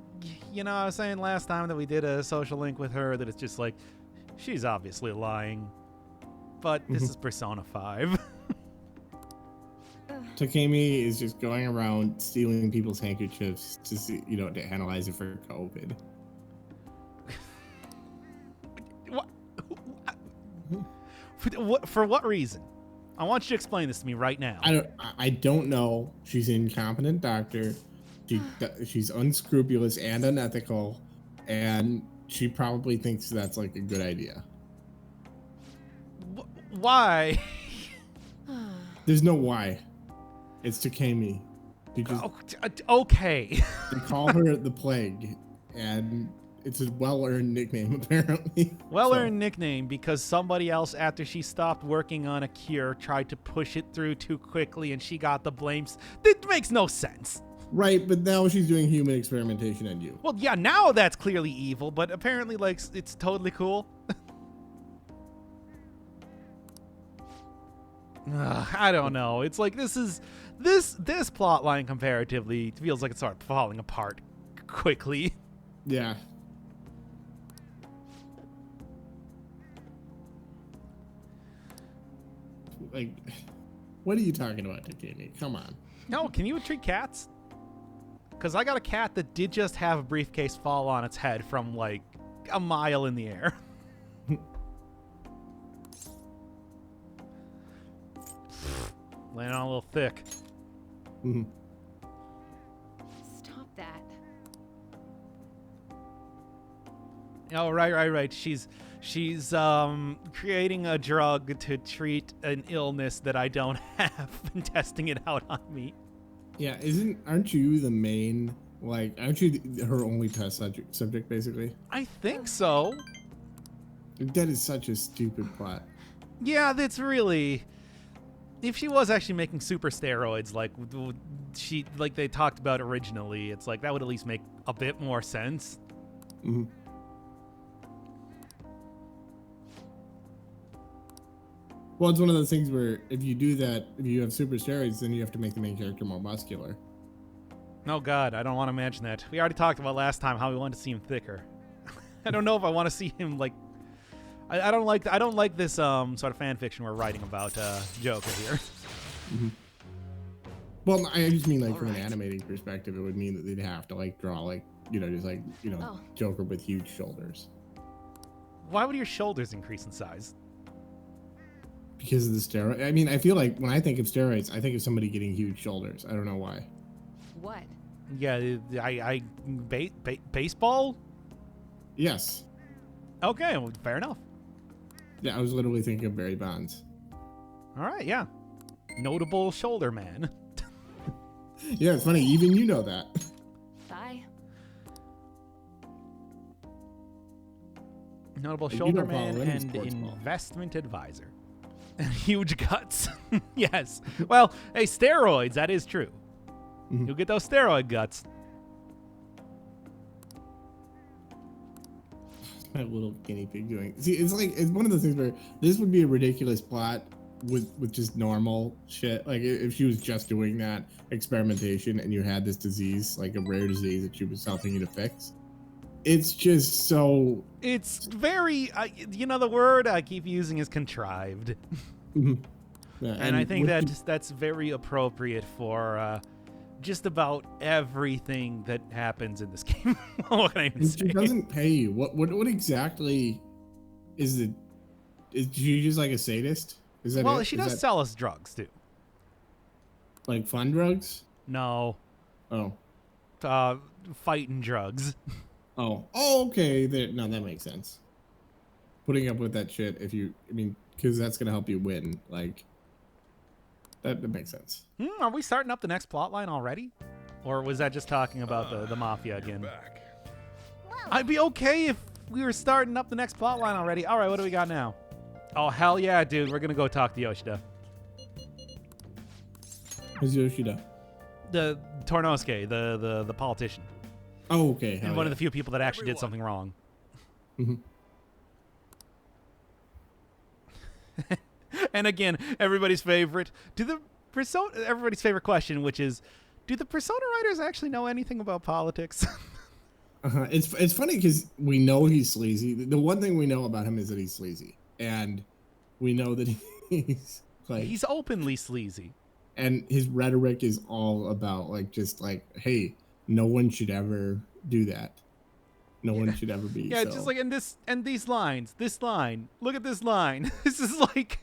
You know, I was saying last time that we did a social link with her that it's just like she's obviously lying, but this is Persona 5. Takemi is just going around stealing people's handkerchiefs to see, to analyze it for COVID. What? For what reason? I want you to explain this to me right now. I don't know. She's an incompetent doctor. She's unscrupulous and unethical, and she probably thinks that's like a good idea. Why? There's no why. It's Takemi. Okay. They call her the Plague, and it's a well-earned nickname, apparently. Well-earned nickname because somebody else, after she stopped working on a cure, tried to push it through too quickly, and she got the blames. It makes no sense. Right, but now she's doing human experimentation on you. Well, yeah, now that's clearly evil, but apparently, like, it's totally cool. I don't know. It's like this plot line comparatively feels like it's sort of falling apart quickly. Yeah. Like, what are you talking about, Takemi? Come on. No, can you treat cats? Because I got a cat that did just have a briefcase fall on its head from like a mile in the air. Laying on a little thick. Mm-hmm. Stop that. Oh, right. She's creating a drug to treat an illness that I don't have and testing it out on me. Yeah, aren't you the main, aren't you her only test subject, basically? I think so. That is such a stupid plot. Yeah, that's really... If she was actually making super steroids like they talked about originally, it's like that would at least make a bit more sense. Mm-hmm. Well, it's one of those things where if you do that, if you have super steroids, then you have to make the main character more muscular. Oh God, I don't want to imagine that. We already talked about last time how we wanted to see him thicker. I don't know if I want to see him like. I don't like this sort of fan fiction we're writing about Joker here. Mm-hmm. Well, I just mean from an animating perspective, it would mean that they'd have to draw Joker with huge shoulders. Why would your shoulders increase in size? Because of the steroid. I mean, I feel like when I think of steroids, I think of somebody getting huge shoulders. I don't know why. What? Yeah, baseball? Yes. Okay, well, fair enough. Yeah, I was literally thinking of Barry Bonds. All right, yeah. Notable shoulder man. Yeah, it's funny. Even you know that. Bye. Notable You shoulder don't follow man any and sports ball. investment advisor. And huge guts. Yes. Well, hey, steroids, that is true. Mm-hmm. You'll get those steroid guts. My little guinea pig doing. See, it's one of those things where this would be a ridiculous plot with just normal shit. Like if she was just doing that experimentation and you had this disease, like a rare disease that she was helping you to fix. It's just so. It's very, the word I keep using is contrived. Mm-hmm. Yeah, and I think that's very appropriate for just about everything that happens in this game. What can I even say? She doesn't pay you. What exactly is it? Is she just like a sadist? Is that well, it? she does sell us drugs too. Like fun drugs? No. Oh. Fighting drugs. Oh, okay. No, that makes sense. Putting up with that shit, because that's gonna help you win. Like, that makes sense. Are we starting up the next plot line already? Or was that just talking about the mafia again? Back. I'd be okay if we were starting up the next plot line already. All right, what do we got now? Oh, hell yeah, dude. We're gonna go talk to Yoshida. Who's Yoshida? The Tornosuke, the politician. Oh, okay. And one of the few people that actually did something wrong. Mm-hmm. And again, everybody's favorite. Everybody's favorite question, which is, do the Persona writers actually know anything about politics? It's funny because we know he's sleazy. The one thing we know about him is that he's sleazy, and we know that he's like he's openly sleazy. and his rhetoric is all about like just like, hey, no one should ever do that. No one should ever be. Yeah, so. it's just like these lines. This line. Look at this line. This is like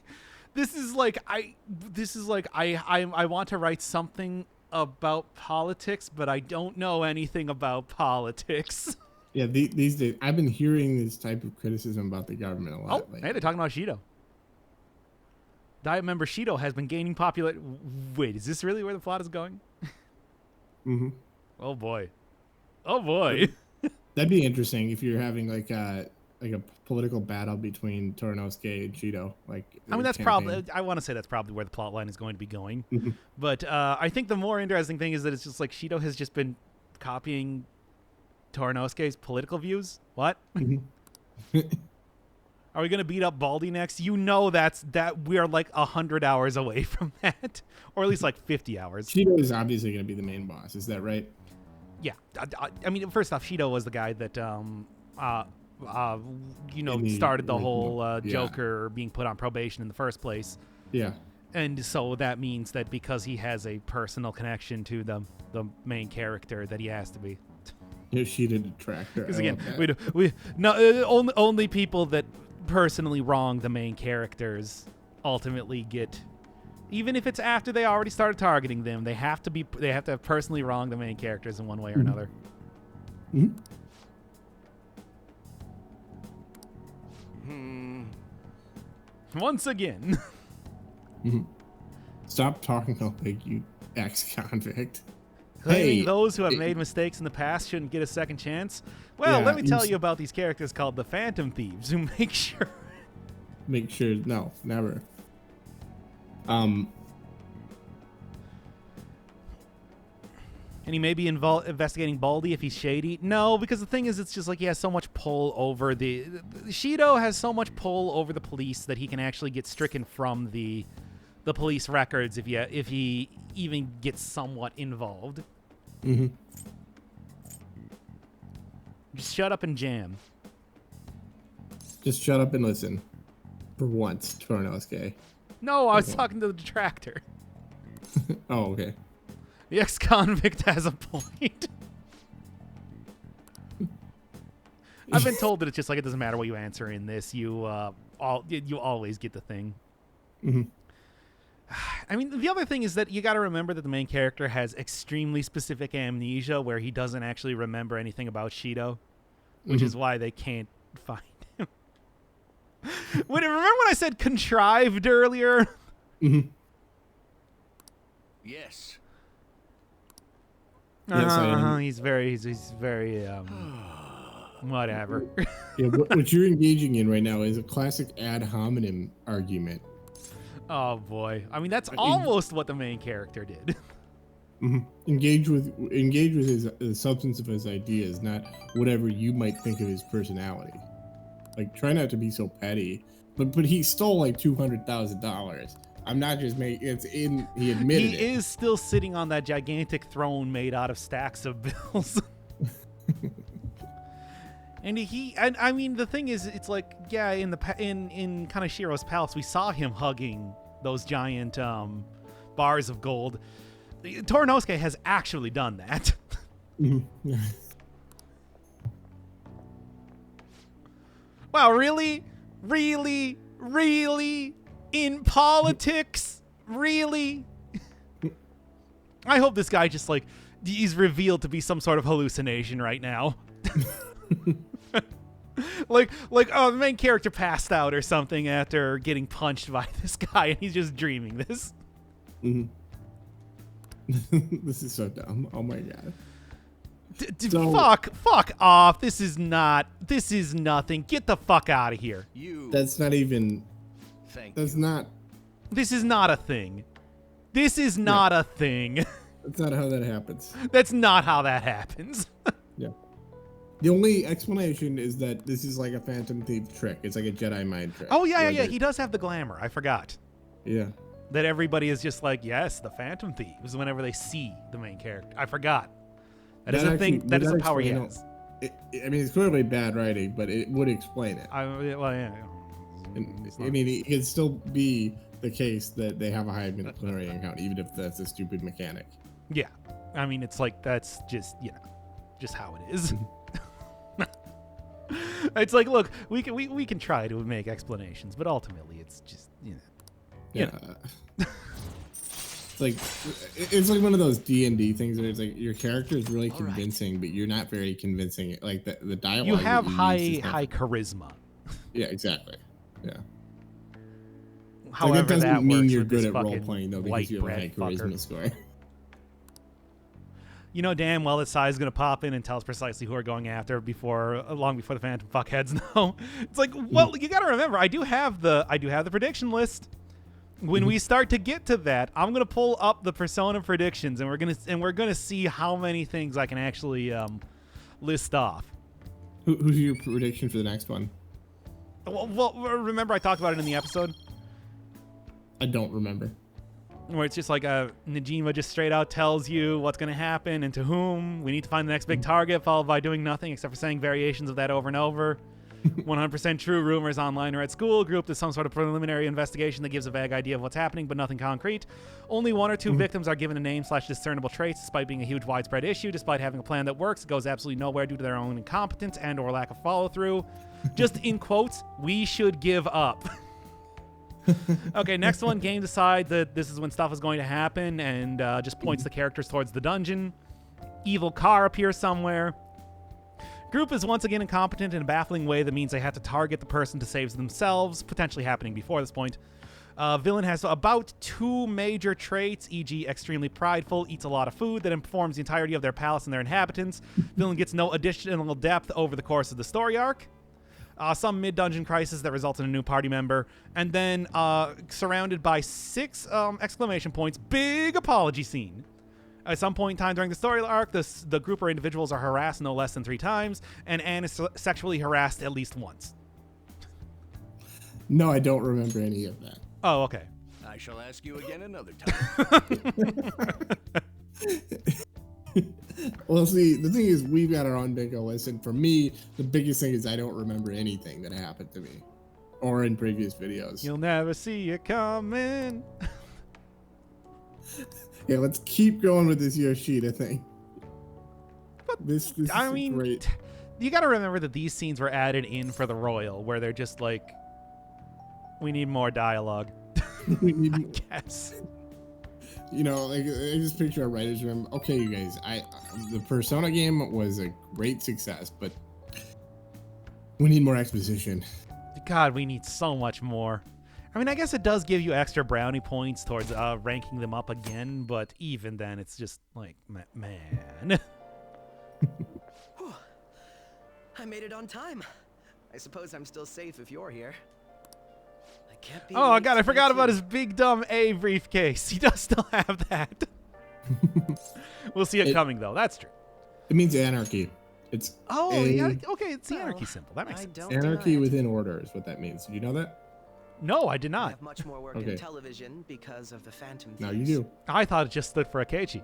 I want to write something about politics, but I don't know anything about politics. Yeah, these days I've been hearing this type of criticism about the government a lot. Oh, hey, they're talking about Shido. Diet member Shido has been gaining popular. Wait, is this really where the plot is going? Mm-hmm. Oh boy. Oh boy. That'd be interesting if you're having like a political battle between Torinosuke and Shido. Like, I mean, that's campaign. probably. I want to say that's probably where the plot line is going to be going. Mm-hmm. But I think the more interesting thing is that it's just like Shido has just been copying Torinosuke's political views. What? Mm-hmm. Are we gonna beat up Baldy next? You know that we are like 100 hours away from that, or at least like 50 hours. Shido is obviously going to be the main boss. Is that right? Yeah, I mean, first off, Shido was the guy that started the whole Joker being put on probation in the first place. Yeah. And so that means that because he has a personal connection to the main character, that he has to be. Yoshida Detractor. Because again, only people that personally wrong the main characters ultimately get, even if it's after they already started targeting them, they have to have personally wronged the main characters in one way or another. Mm-hmm. Once again. Mm-hmm. Stop talking like you ex-convict. Claiming those who have made mistakes in the past shouldn't get a second chance. Well, Yeah, let me tell you about these characters called the Phantom Thieves who make sure. No, never. And he may be investigating Baldy if he's shady. No, because the thing is, it's just like he has so much pull over the Shido has so much pull over the police that he can actually get stricken from the police records if he even gets somewhat involved. Mm-hmm. Just shut up and jam. Just shut up and listen. For once, Torinosuke. No, I was talking to the detractor. Oh, okay. The ex-convict has a point. I've been told that it's just like it doesn't matter what you answer in this. You always get the thing. Mm-hmm. I mean, the other thing is that you got to remember that the main character has extremely specific amnesia where he doesn't actually remember anything about Shido, which is why they can't find him. Remember when I said contrived earlier? Mm-hmm. Yes. Yes, I am. He's very whatever. Yeah, what you're engaging in right now is a classic ad hominem argument. Oh boy. I mean, that's almost what the main character did. Mm-hmm. Engage with the substance of his ideas, not whatever you might think of his personality. Like, try not to be so petty. But he stole like $200,000. I'm not just making he admitted He it. is still sitting on that gigantic throne made out of stacks of bills. And I mean, the thing is, it's like, yeah, in Kanashiro's palace, we saw him hugging those giant bars of gold. Torinosuke has actually done that. Mm-hmm. Wow, really? Really? Really? In politics? Really? I hope this guy just, like, he's revealed to be some sort of hallucination right now. like, oh, the main character passed out or something after getting punched by this guy, and he's just dreaming this. Mm-hmm. This is so dumb. Oh my god. Fuck off. This is nothing. Get the fuck out of here. That's not even. That's not. This is not a thing. This is not a thing. That's not how that happens. That's not how that happens. Yeah. The only explanation is that this is like a Phantom Thief trick. It's like a Jedi mind trick. Oh, yeah. He does have the glamour. I forgot. Yeah. That everybody is just like, yes, the Phantom Thieves whenever they see the main character. I forgot. That is a thing. That is a power he has. I mean, it's clearly bad writing, but it would explain it. Well, yeah. I mean, he could still be the case that they have a high midichlorian count, even if that's a stupid mechanic. Yeah. I mean, it's like, that's just, just how it is. It's like, look, we can try to make explanations, but ultimately it's just, Yeah. It's like one of those D&D things where it's like your character is really convincing, but you're not very convincing. Like the dialogue. You have high charisma. Yeah, exactly. Yeah. However, that doesn't that mean works you're with good this at role fucking playing though, because white you have a high bread charisma fucker. score. You know damn well that Sai is going to pop in and tell us precisely who we're going after long before the Phantom fuckheads know. It's like, well, you got to remember, I do have the prediction list. When we start to get to that, I'm going to pull up the Persona predictions, and we're going to see how many things I can actually list off. Who's your prediction for the next one? Well, remember I talked about it in the episode? I don't remember. Where it's just like Najima just straight out tells you what's going to happen and to whom. We need to find the next big target, followed by doing nothing except for saying variations of that over and over. 100% true rumors online or at school, grouped as some sort of preliminary investigation that gives a vague idea of what's happening, but nothing concrete. Only one or two victims are given a name/discernible traits, despite being a huge widespread issue. Despite having a plan that works, it goes absolutely nowhere due to their own incompetence and or lack of follow-through. Just in quotes, we should give up. Okay, next one, game decide that this is when stuff is going to happen and just points the characters towards the dungeon. Evil car appears somewhere. Group is once again incompetent in a baffling way that means they have to target the person to save themselves, potentially happening before this point. Villain has about 2 major traits, e.g. extremely prideful, eats a lot of food that informs the entirety of their palace and their inhabitants. Villain gets no additional depth over the course of the story arc. Some mid-dungeon crisis that results in a new party member. And then surrounded by 6 exclamation points, big apology scene. At some point in time during the story arc, the group or individuals are harassed no less than 3 times, and Anne is sexually harassed at least once. No, I don't remember any of that. Oh, okay. I shall ask you again another time. Well, see, the thing is, we've got our own bingo list, and for me, the biggest thing is I don't remember anything that happened to me or in previous videos. You'll never see it coming. Yeah, let's keep going with this Yoshida thing. This I is mean, great. You got to remember that these scenes were added in for the Royal, where they're just like, we need more dialogue. We need I more. guess. You know, like I just picture a writer's room. Okay, you guys, the Persona game was a great success, but we need more exposition. God, we need so much more. I mean, I guess it does give you extra brownie points towards ranking them up again, but even then, it's just like, man. I made it on time. I suppose I'm still safe if you're here. I can't be. Oh, late God, I to forgot meet about you. his big, dumb A briefcase. He does still have that. We'll see it coming, though. That's true. It means anarchy. It's Yeah, okay, it's the Well, anarchy symbol. That makes I sense. don't anarchy deny it. within order is what that means. Did you know that? No, I did I not. have much more work Okay. in television because of the Phantom Now Thieves. you do. I thought it just stood for Akechi.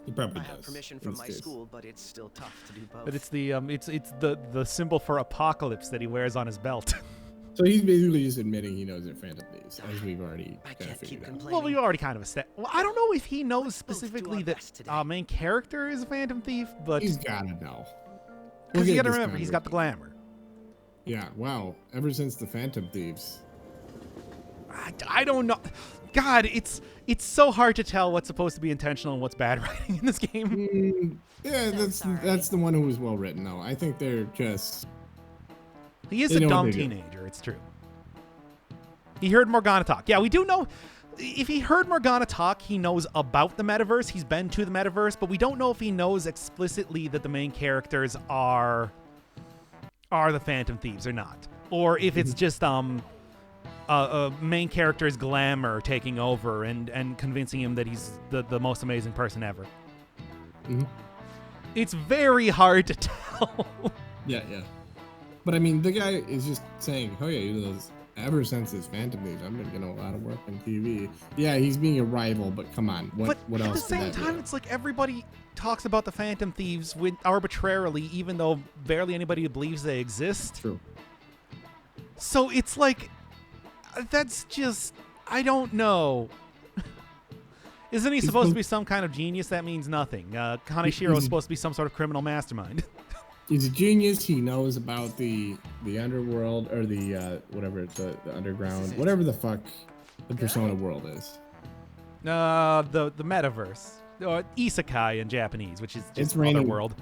It probably I does. have permission in from this my case. school, but it's still tough to do both. But it's the symbol for apocalypse that he wears on his belt. So he's basically just admitting he knows they're Phantom Thieves, as we've already I kind of can't keep figured out. complaining. Well, we already kind of established. Well, I don't know if he knows Let's both do specifically our that best today. main character is a Phantom Thief, but He's gotta know. because you get got to this remember he's got the glamour. Yeah, wow. Ever since the Phantom Thieves. I don't know. God, it's so hard to tell what's supposed to be intentional and what's bad writing in this game. Yeah, So that's sorry. that's the one who was well written though. I think they're just He is They a know what dumb they do. teenager. It's true. He heard Morgana talk. Yeah, we do know. If he heard Morgana talk, he knows about the metaverse. He's been to the metaverse, but we don't know if he knows explicitly that the main characters are the Phantom Thieves or not, or if it's just main character's glamour taking over and convincing him that he's the most amazing person ever. Mhm. It's very hard to tell. yeah. But I mean, the guy is just saying, "Oh yeah, you know, ever since his Phantom Thieves, I've been getting a lot of work on TV." Yeah, he's being a rival, but come on, what But at else? the same time, it's like everybody talks about the Phantom Thieves arbitrarily, even though barely anybody believes they exist. True. So it's like, that's just I don't know. Isn't he supposed to be some kind of genius? That means nothing. Kaneshiro is supposed to be some sort of criminal mastermind. He's a genius. He knows about the underworld or the whatever the underground, whatever the fuck the Persona world is. The metaverse, or isekai in Japanese, which is just raining other world.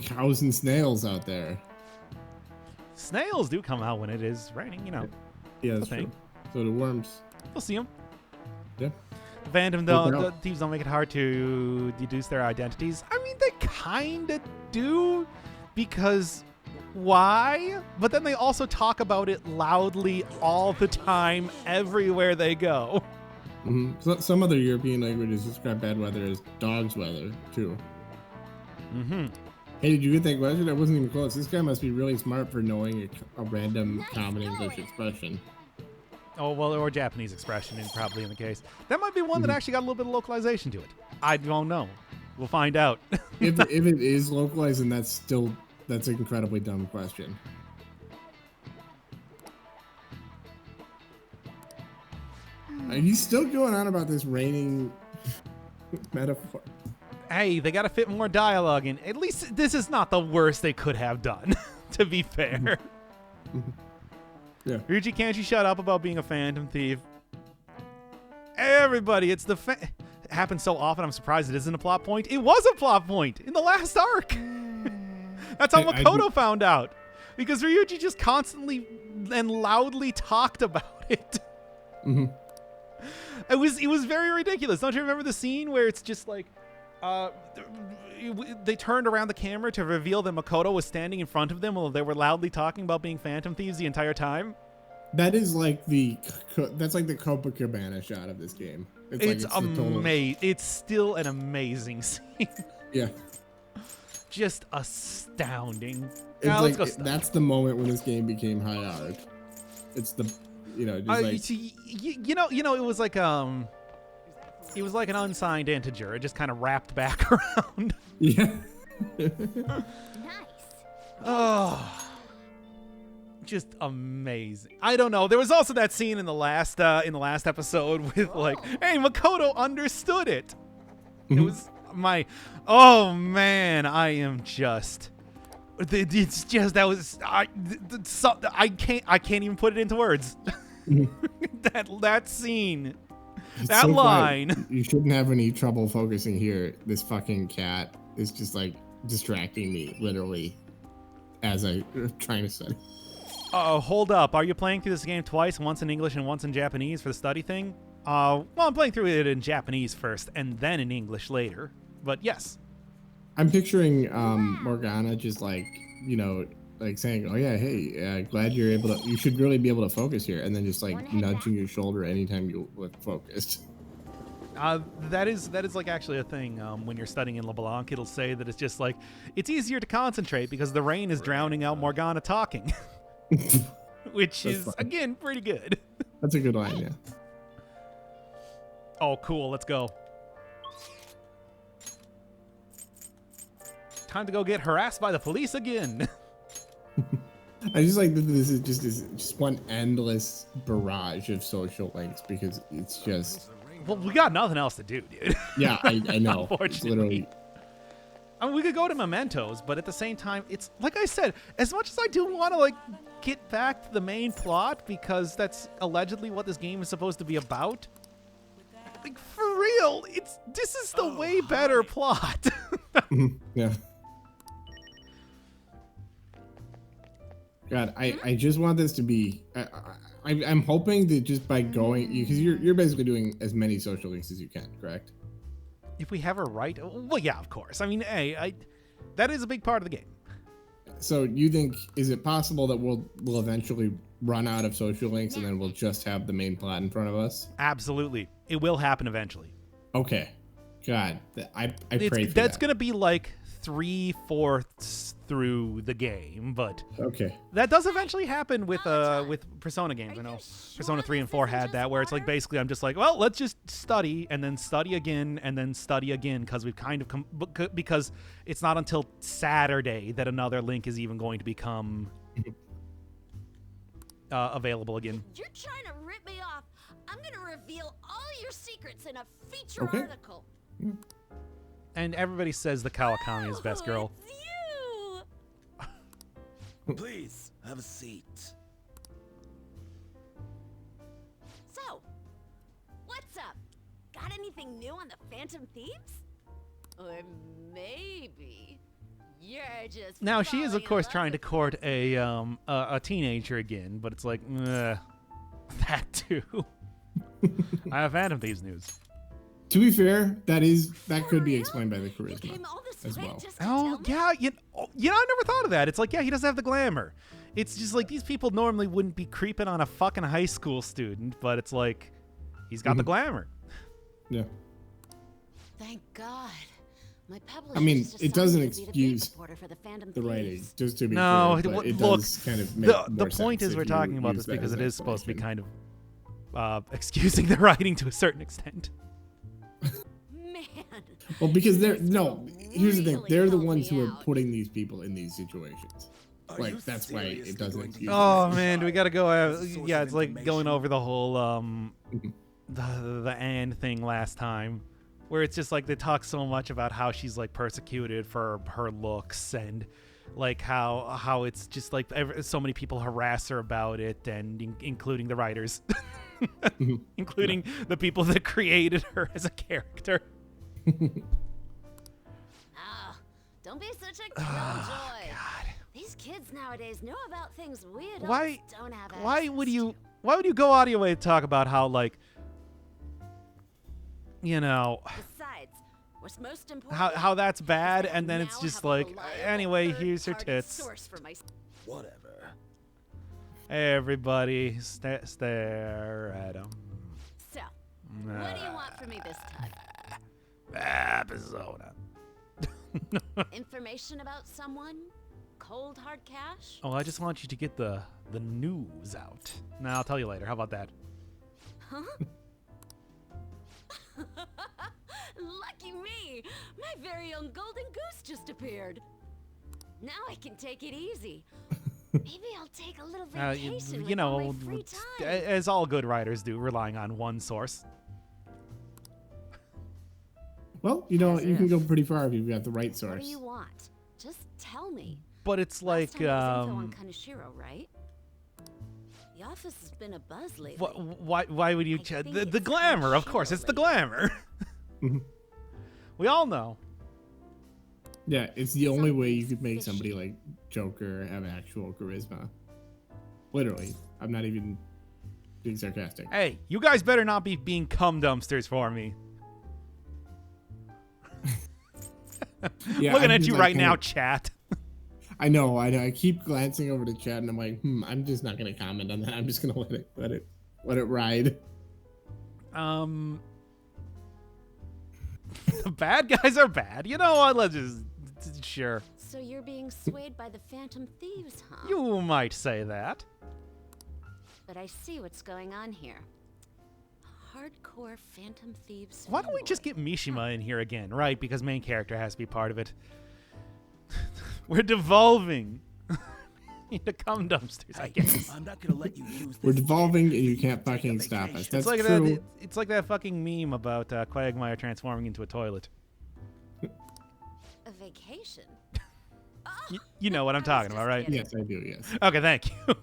Cows and snails out there. Snails do come out when it is raining, you know. Yeah, that's thing. true. So do worms. We'll see them. Yeah. Phantom, Look the out. thieves don't make it hard to deduce their identities. I mean, they kind of do, because why? But then they also talk about it loudly all the time, everywhere they go. Mm-hmm. So, some other European languages describe bad weather as dog's weather, too. Mm-hmm. Hey, did you get that question? That wasn't even close. This guy must be really smart for knowing a random common English expression. Oh, well, or Japanese expression, and probably in the case. That might be one that actually got a little bit of localization to it. I don't know. We'll find out. If it is localized, then that's an incredibly dumb question. He's still going on about this raining metaphor. Hey, they got to fit more dialogue in. At least this is not the worst they could have done, to be fair. Yeah. Ryuji, can't you shut up about being a phantom thief? Everybody, it's the it happens so often, I'm surprised it isn't a plot point. It was a plot point in the last arc. That's how Makoto found out. Because Ryuji just constantly and loudly talked about it. Mm-hmm. It was very ridiculous. Don't you remember the scene where it's just like they turned around the camera to reveal that Makoto was standing in front of them while they were loudly talking about being phantom thieves the entire time? That is like that's like the Copacabana shot of this game. It's amazing. It's still an amazing scene. Yeah. Just astounding. It's Now, like, let's go. that's the moment when this game became high art. It's the, just like... It was like it was like an unsigned integer. It just kind of wrapped back around. Yeah. Nice. Oh, just amazing. I don't know. There was also that scene in the last episode with like, hey, Makoto understood it. It was oh man, I am just. It's just I can't even put it into words. that scene. That so line. Quiet. You shouldn't have any trouble focusing here. This fucking cat is just like distracting me, literally, as I'm trying to study. Hold up. Are you playing through this game twice, once in English and once in Japanese for the study thing? Well, I'm playing through it in Japanese first and then in English later. But yes. I'm picturing Morgana just like, like saying, oh yeah, hey, glad you're able to, you should really be able to focus here. And then just like nudging your shoulder anytime you look focused. That is like actually a thing. When you're studying in LeBlanc, it'll say that it's just like, it's easier to concentrate because the rain is drowning out Morgana talking. Which is, again, pretty good. That's a good line, yeah. Oh, cool. Let's go. Time to go get harassed by the police again. I just like that this is just one endless barrage of social links because it's just... Well, we got nothing else to do, dude. Yeah, I know. Unfortunately. It's literally... I mean, we could go to Mementos, but at the same time, it's like I said, as much as I do want to like get back to the main plot because that's allegedly what this game is supposed to be about. Like for real, this is the way better plot. Yeah. God, I just want this to be. I'm hoping that just by going, because you're basically doing as many social links as you can, correct? If we have a right, well, yeah, of course. I mean, that is a big part of the game. So you think, is it possible that we'll eventually run out of social links and then we'll just have the main plot in front of us? Absolutely, it will happen eventually. Okay, God, I pray for that. That's gonna be like 3/4 through the game, but okay, that does eventually happen with Persona games. I know Persona 3 and 4 had that, where it's like basically I'm just like, well, let's just study and then study again and then study again because we've kind of because it's not until Saturday that another link is even going to become available again. You're trying to rip me off. I'm gonna reveal all your secrets in a feature Okay. article. And everybody says the Kawakami is best girl. It's you! Please, have a seat. So, what's up? Got anything new on the Phantom Thieves? Or maybe you're just Now she is, of falling in course, love trying to with court a teenager again, but it's like, that too. I have Phantom Thieves news. To be fair, that could be real? explained by the You charisma came all this as way well. just to Oh tell me? yeah, I never thought of that. It's like, yeah, he doesn't have the glamour. It's just like these people normally wouldn't be creeping on a fucking high school student, but it's like he's got the glamour. Yeah. Thank God. My publisher I mean, just it assigned doesn't me to be the beat excuse reporter for the Phantom The writing, Thieves. just to be No, clear, but it look, does kind of make the more point sense is if we're you talking about use this that because as it is supposed to be explanation. kind of excusing the writing to a certain extent. Man. Well, because This here's the thing, really they're the helped ones me who are out. putting these people in these situations. Are Like, you that's why it seriously doesn't going to excuse use it. Oh this man, do we child gotta go? as a source Yeah, of it's like going information? over the whole the Anne thing last time, where it's just like they talk so much about how she's like persecuted for her looks and like how it's just like so many people harass her about it, and including the writers, including the people that created her as a character. Ah, don't be such a killjoy. God. These kids nowadays know about things we adults Why? don't have Why access would to. you? Why would you go out of your way to talk about how like, you know, Besides, what's most important how that's is bad, that and then now it's just have a like, reliable anyway, here's her third-party tits. source for my Whatever. Everybody stare at them. So, what do you want from me this time? Arizona. Information about someone? Cold hard cash? Oh, I just want you to get the news out. Now I'll tell you later. How about that? Huh? Lucky me! My very own golden goose just appeared. Now I can take it easy. Maybe I'll take a little vacation with all my free time. as all good writers do, relying on one source. Well, you can go pretty far if you've got the right What source. do you want? Just tell me. But it's Last like, time it was info on Kaneshiro, right? The office has been a buzz lately. why would you? I think The it's glamour, of Kaneshiro course, it's the lately. glamour. Mhm. We all know. Yeah, it's the only way you Something's could make fishy. somebody like Joker have actual charisma. Literally. I'm not even being sarcastic. Hey, you guys better not be being cum dumpsters for me. Yeah, Looking I'm at just, you like, right kind now, of- chat. I know. I keep glancing over to chat and I'm like, I'm just not gonna comment on that. I'm just gonna let it ride. The bad guys are bad. You know what? Let's just sure. So you're being swayed by the Phantom Thieves, huh? You might say that. But I see what's going on here. A hardcore Phantom Thieves. Why don't we just fanboy. get Mishima in here again, right? Because main character has to be part of it. We're devolving into cum dumpsters, I guess. I'm not gonna let you use We're this devolving and you against can't me. Take a fucking stop us. vacation. That's It's like true. that. It's like that fucking meme about Quagmire transforming into a toilet. A vacation? You know what I'm I was talking about, just right? kidding. Yes, I do, yes. Okay, thank you.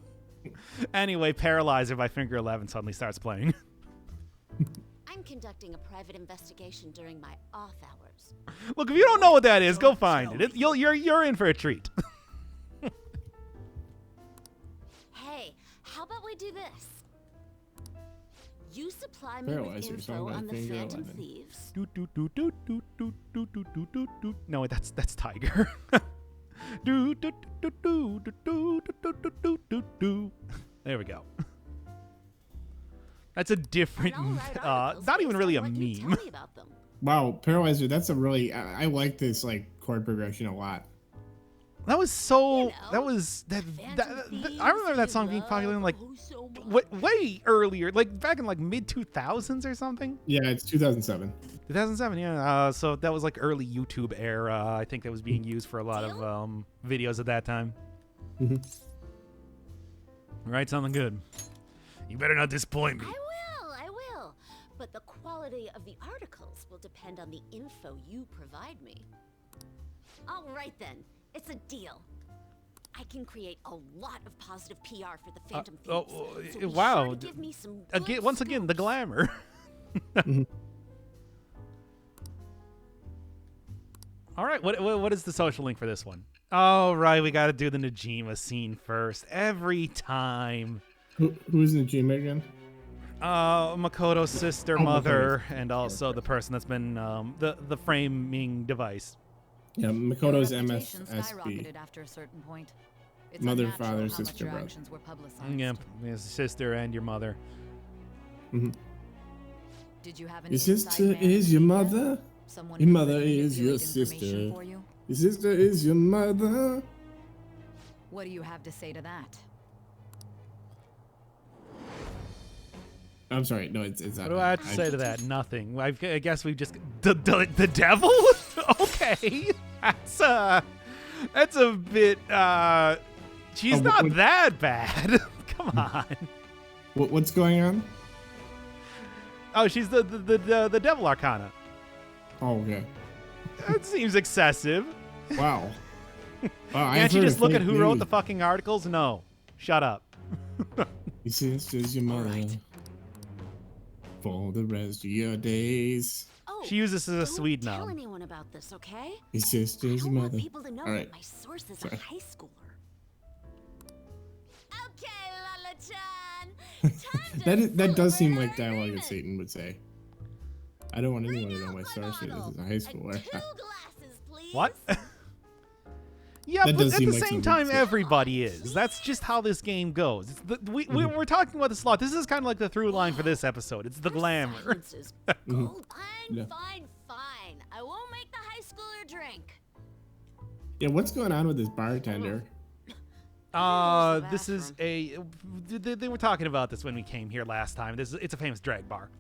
Anyway, Paralyzer by Finger 11 suddenly starts playing. I'm conducting a private investigation during my off hours. Look, if you don't know what that is, go find it. You're in for a treat. Hey, how about we do this? You supply me Paralyzer, with song info by on the Finger Phantom 11. Thieves. Do, do, do, do, do, do, do, do, do, do, do. No, that's Tiger. Do, do, do, do, do, do, do, do, do, do, do. There we go. That's a different, And I'll write articles not even based really a on what you meme. tell me about them. Wow, Paralyzer, that's a really I like this like chord progression a lot. That was so. You know, that was that. Phantom I remember that Thieves song being you popular in like love so much. way earlier, like back in like mid 2000s or something. Yeah, it's 2007. 2007, yeah. So that was like early YouTube era. I think that was being used for a lot of videos at that time. Mhm. Right, something good. You better not disappoint me. I will. quality of the articles will depend on the info you provide me. All right then, it's a deal. I can create a lot of positive PR for the Phantom Thieves. So be wow. sure to give me some Again, once again, the glamour. All right, what is the social link for this one? Oh, right, we got to do the Najima scene first. Every time. Who's Najima again? Makoto's sister, Oh, mother, Makoto's. and also the person that's been the framing device. Yeah, Makoto's Your reputation MSSP. skyrocketed after a certain point. It's Mother, unnatural father, how sister, much your brother. actions were publicized. Yep, his sister and your mother. Did you have an Your inside sister man is your who did that? mother. Someone Your who mother manipulated is your information sister. for you? Your sister is your mother. What do you have to say to that? I'm sorry. No, it's not. What do I have to say to that? Nothing. I guess we just the devil. Okay, that's a bit. She's Oh, not what- that bad. Come on. What's going on? Oh, she's the devil arcana. Oh, okay. That seems excessive. Wow. Wow, Can't you just look at who wrote the fucking articles? No. Shut up. Your sister's your mother. right. For the rest of your days. Oh, She uses this as a don't Swede tell now. anyone about this, okay? Your I sister's your don't want mother. people to know All right. that my source is Sorry. a high schooler. Okay, Lala-chan. That does seem like dialogue that Satan would say. I don't want anyone to know my source is a high schooler. 2 glasses, please. What? Yeah, That but does at seem the like same something time, to say. everybody is. That's just how this game goes. It's we're talking about the slot. This is kind of like the through line for this episode. It's the Your glamour. silence is gold. Yeah. Fine. I won't make the high schooler drink. Yeah, what's going on with this bartender? This is a. They were talking about this when we came here last time. It's a famous drag bar.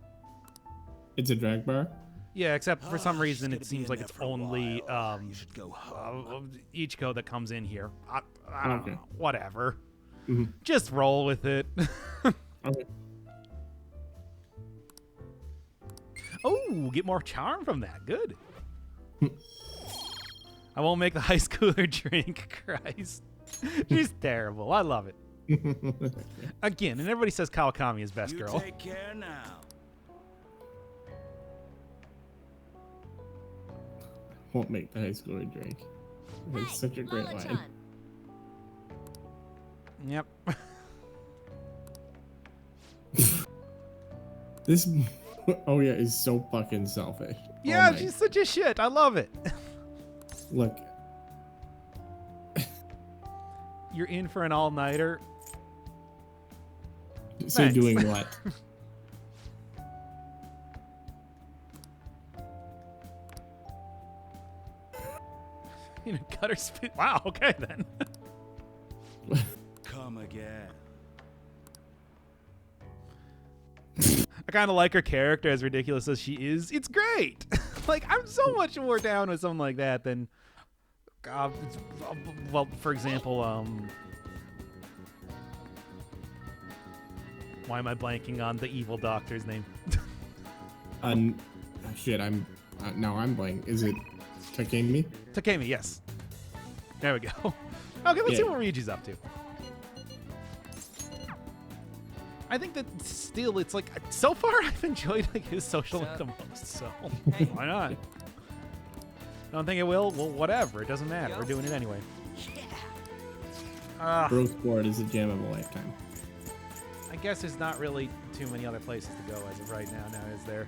It's a drag bar? Yeah, except for some reason gonna it be seems in like there it's for a only while. You should go home. Ichiko that comes in here. I don't Okay. know. Whatever. Mhm. Just roll with it. Okay. Oh, get more charm from that. Good. I won't make the high schooler drink. Christ. She's terrible. I love it. Again, and everybody says Kawakami is best You girl. take care now. Won't make the high schooler drink. It's such a great line. Lala-chan. Yep. This, oh yeah, is so fucking selfish. Yeah, Oh my- she's such a shit. I love it. Look, You're in for an all-nighter. so Thanks. doing what? You know, gutter spit. Wow. Okay then. Come again. I kind of like her character, as ridiculous as she is. It's great. Like, I'm so much more down with something like that than, well, for example, why am I blanking on the evil doctor's name? Shit, I'm blank. Is it Takemi? Takemi, yes. There we go. Okay, let's see Yeah. what Ryuji's up to. I think that still, it's like, so far I've enjoyed like his social link the most, so why not? Don't think it will? Well, whatever. It doesn't matter. We're doing it anyway. Bro Sport is a gem of a lifetime. I guess there's not really too many other places to go as of right now, is there?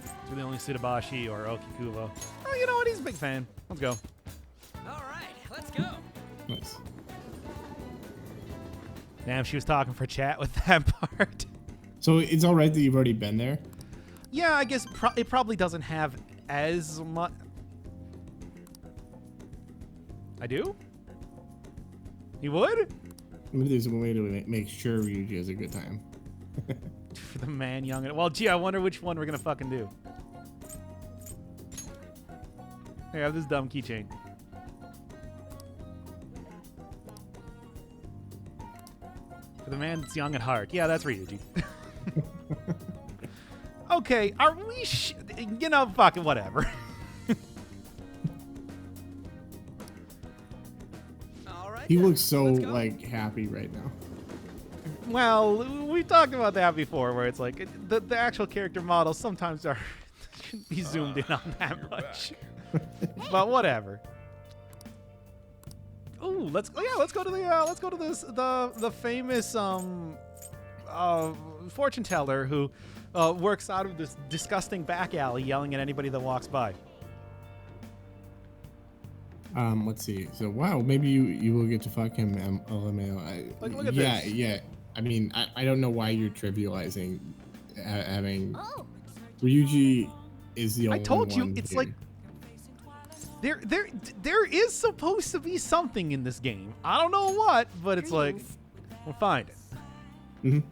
It's really only Tsudabashi or Okikubo. Oh, you know what? He's a big fan. Let's go. All right, let's go. Nice. Damn, she was talking for chat with that part. So it's all right that you've already been there. Yeah, I guess it probably doesn't have as much. I do? You would? Maybe there's a way to make sure Ryuji has a good time. For the man young and well, gee, I wonder which one we're gonna fucking do. Here, I have this dumb keychain. For the man that's young at heart. Yeah, that's Ryuji. Okay, are we you know, fucking whatever. All right. He then, looks so let's go. like happy right now. Well, we talked about that before, where it's like the actual character models sometimes shouldn't be zoomed in on that much. But whatever. Ooh, let's go to the famous fortune teller who works out of this disgusting back alley, yelling at anybody that walks by. Let's see. So wow, maybe you will get to fuck him, LMAO. Look at yeah, this. yeah. I mean, I don't know why you're trivializing having Oh, Ryuji is the only I told you, one it's here. like there is supposed to be something in this game. I don't know what, but it's like we'll find it. Mhm.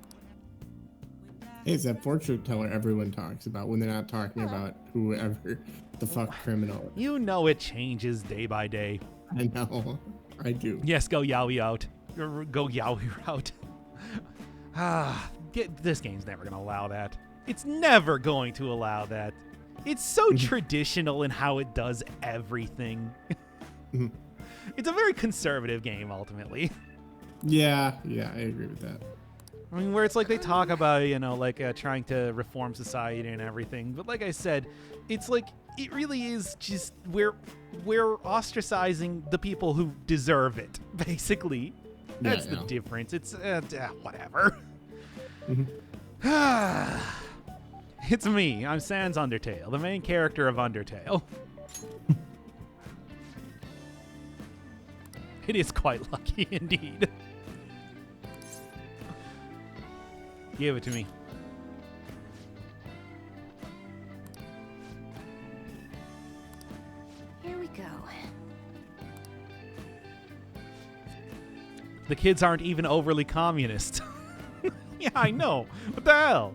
Hey, it's that fortune teller everyone talks about when they're not talking about whoever the fuck criminal. You know it changes day by day. I know. I do. Yes, go Yowie out. Go Yowie out. This game's never gonna allow that. It's never going to allow that. It's so traditional in how it does everything. It's a very conservative game, ultimately. Yeah, I agree with that. I mean, where it's like they talk about, you know, like trying to reform society and everything. But like I said, it's like it really is just we're ostracizing the people who deserve it, basically. That's the difference. It's whatever. It's me. I'm Sans Undertale, the main character of Undertale. It is quite lucky indeed. Give it to me. here we go. The kids aren't even overly communist. Yeah, I know. What the hell?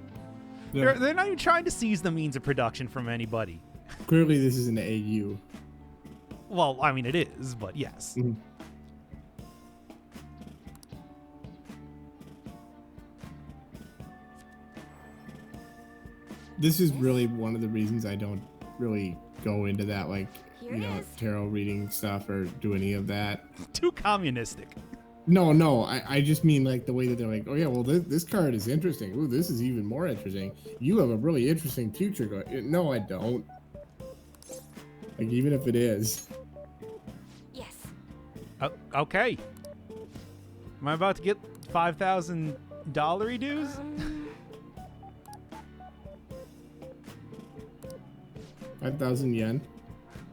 Yeah. They're not even trying to seize the means of production from anybody. Clearly, this is an AU. Well, I mean, it is, but yes. Mhm. This is really one of the reasons I don't really go into that, like, Here you it know, is. tarot reading stuff or do any of that. Too communistic. No, I just mean like the way that they're like, oh yeah, well this card is interesting. Ooh, this is even more interesting. You have a really interesting future going. No, I don't. Like even if it is. Yes. Oh, okay. Am I about to get $5,000 dues? 5,000 yen.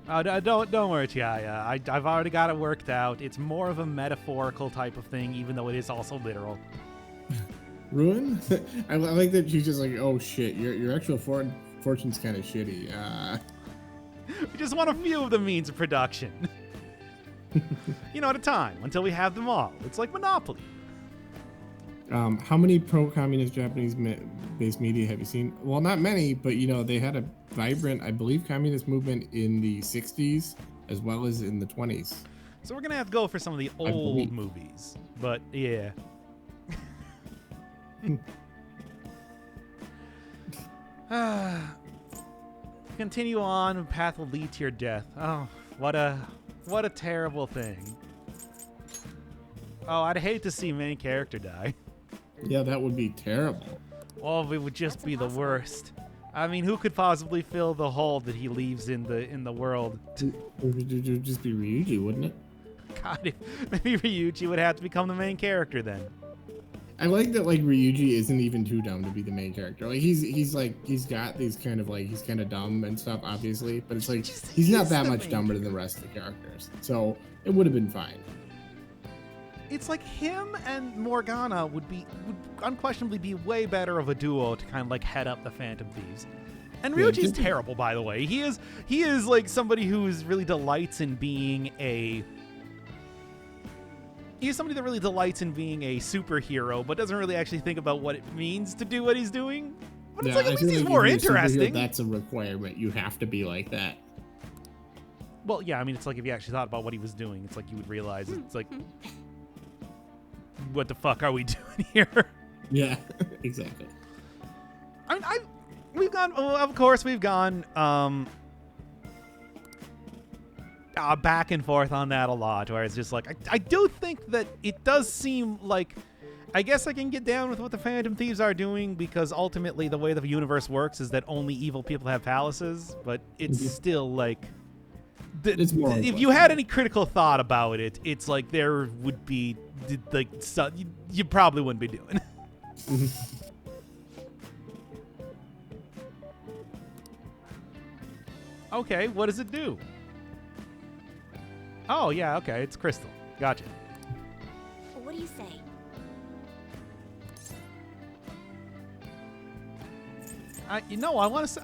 Don't worry, Chaya. I've already got it worked out. It's more of a metaphorical type of thing, even though it is also literal. Ruin? I like that she's just like, oh shit, your actual fortune's kind of shitty. We just want a few of the means of production. You know, at a time, until we have them all. It's like Monopoly. How many pro-communist Japanese-based media have you seen? Well, not many, but you know, they had a vibrant, I believe, communist movement in the 60s as well as in the 20s. So we're going to have to go for some of the old believe. movies. But, yeah. Continue on, path will lead to your death. Oh, what a terrible thing. Oh, I'd hate to see main character die. Yeah, that would be terrible. Oh, it would just be the worst. I mean, who could possibly fill the hole that he leaves in the world? It would just be Ryuji, wouldn't it? God, maybe Ryuji would have to become the main character then. I like that, like, Ryuji isn't even too dumb to be the main character. Like, he's got these kind of, like, he's kind of dumb and stuff, obviously, but it's like, he's not that much dumber than the rest of the characters. So, it would have been fine. It's like him and Morgana would unquestionably be way better of a duo to kind of, like, head up the Phantom Thieves. And Yeah, Ryuji's just- terrible, by the way. He is like somebody who really delights in being a... He's somebody that really delights in being a superhero, but doesn't really actually think about what it means to do what he's doing. But it's like, I at least feel he's like more if you're a superhero, interesting. That's a requirement. You have to be like that. Well, yeah, I mean, it's like if you actually thought about what he was doing, it's like you would realize it's like, what the fuck are we doing here? Yeah, exactly. I mean, we've gone. Well, of course, we've gone back and forth on that a lot. Where it's just like I do think that it does seem like. I guess I can get down with what the Phantom Thieves are doing because ultimately the way the universe works is that only evil people have palaces, but it's still like It's more if you had any critical thought about it, it's like there would be like you probably wouldn't be doing. Okay, what does it do? Oh yeah, okay, it's crystal. Gotcha. What do you say? I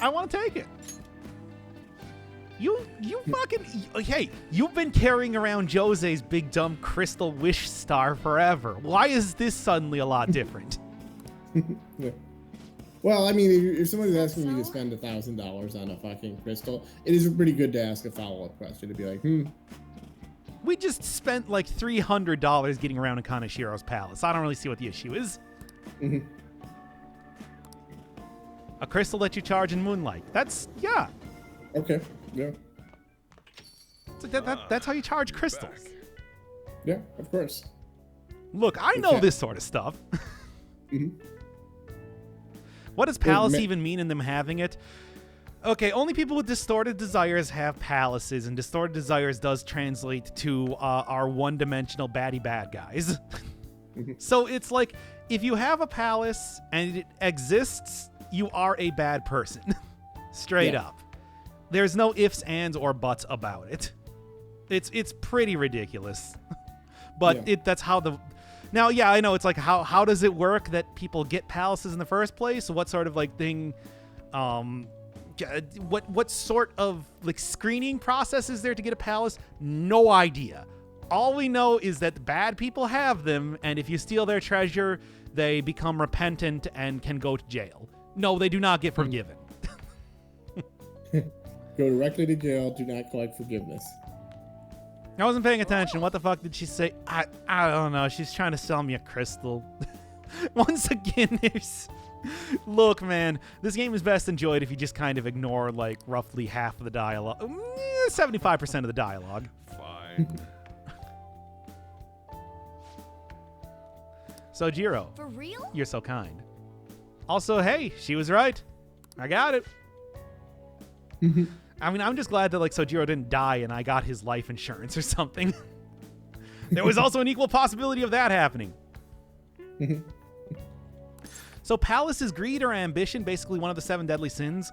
want to take it. You fucking hey, you've been carrying around Jose's big dumb crystal wish star forever. Why is this suddenly a lot different? Yeah. Well, I mean, if somebody's asking you to spend $1,000 on a fucking crystal, it is pretty good to ask a follow-up question to be like, We just spent like $300 getting around in Kanashiro's palace. I don't really see what the issue is. A crystal that you charge in moonlight. That's yeah. Okay. Yeah. It's like that's how you charge crystals. Yeah, of course. Look, I know this sort of stuff. What does palace even mean in them having it? Okay, only people with distorted desires have palaces, and distorted desires does translate to our one-dimensional baddie bad guys. So it's like, if you have a palace and it exists, you are a bad person. Straight up. There's no ifs, ands, or buts about it. It's pretty ridiculous. But that's how the... Now, yeah, I know, it's like, how does it work that people get palaces in the first place? What sort of, like, thing... what sort of, like, screening process is there to get a palace? No idea. All we know is that bad people have them, and if you steal their treasure, they become repentant and can go to jail. No, they do not get forgiven. Go directly to jail. Do not collect forgiveness. I wasn't paying attention. What the fuck did she say? I don't know. She's trying to sell me a crystal. Once again, there's... Look, man, this game is best enjoyed if you just kind of ignore, like, roughly half of the dialogue. 75% of the dialogue. Fine. So, Jiro. For real? You're so kind. Also, hey, she was right. I got it. I mean, I'm just glad that, like, Sojiro didn't die and I got his life insurance or something. There was also an equal possibility of that happening. So palace is greed or ambition, basically one of the 7 deadly sins.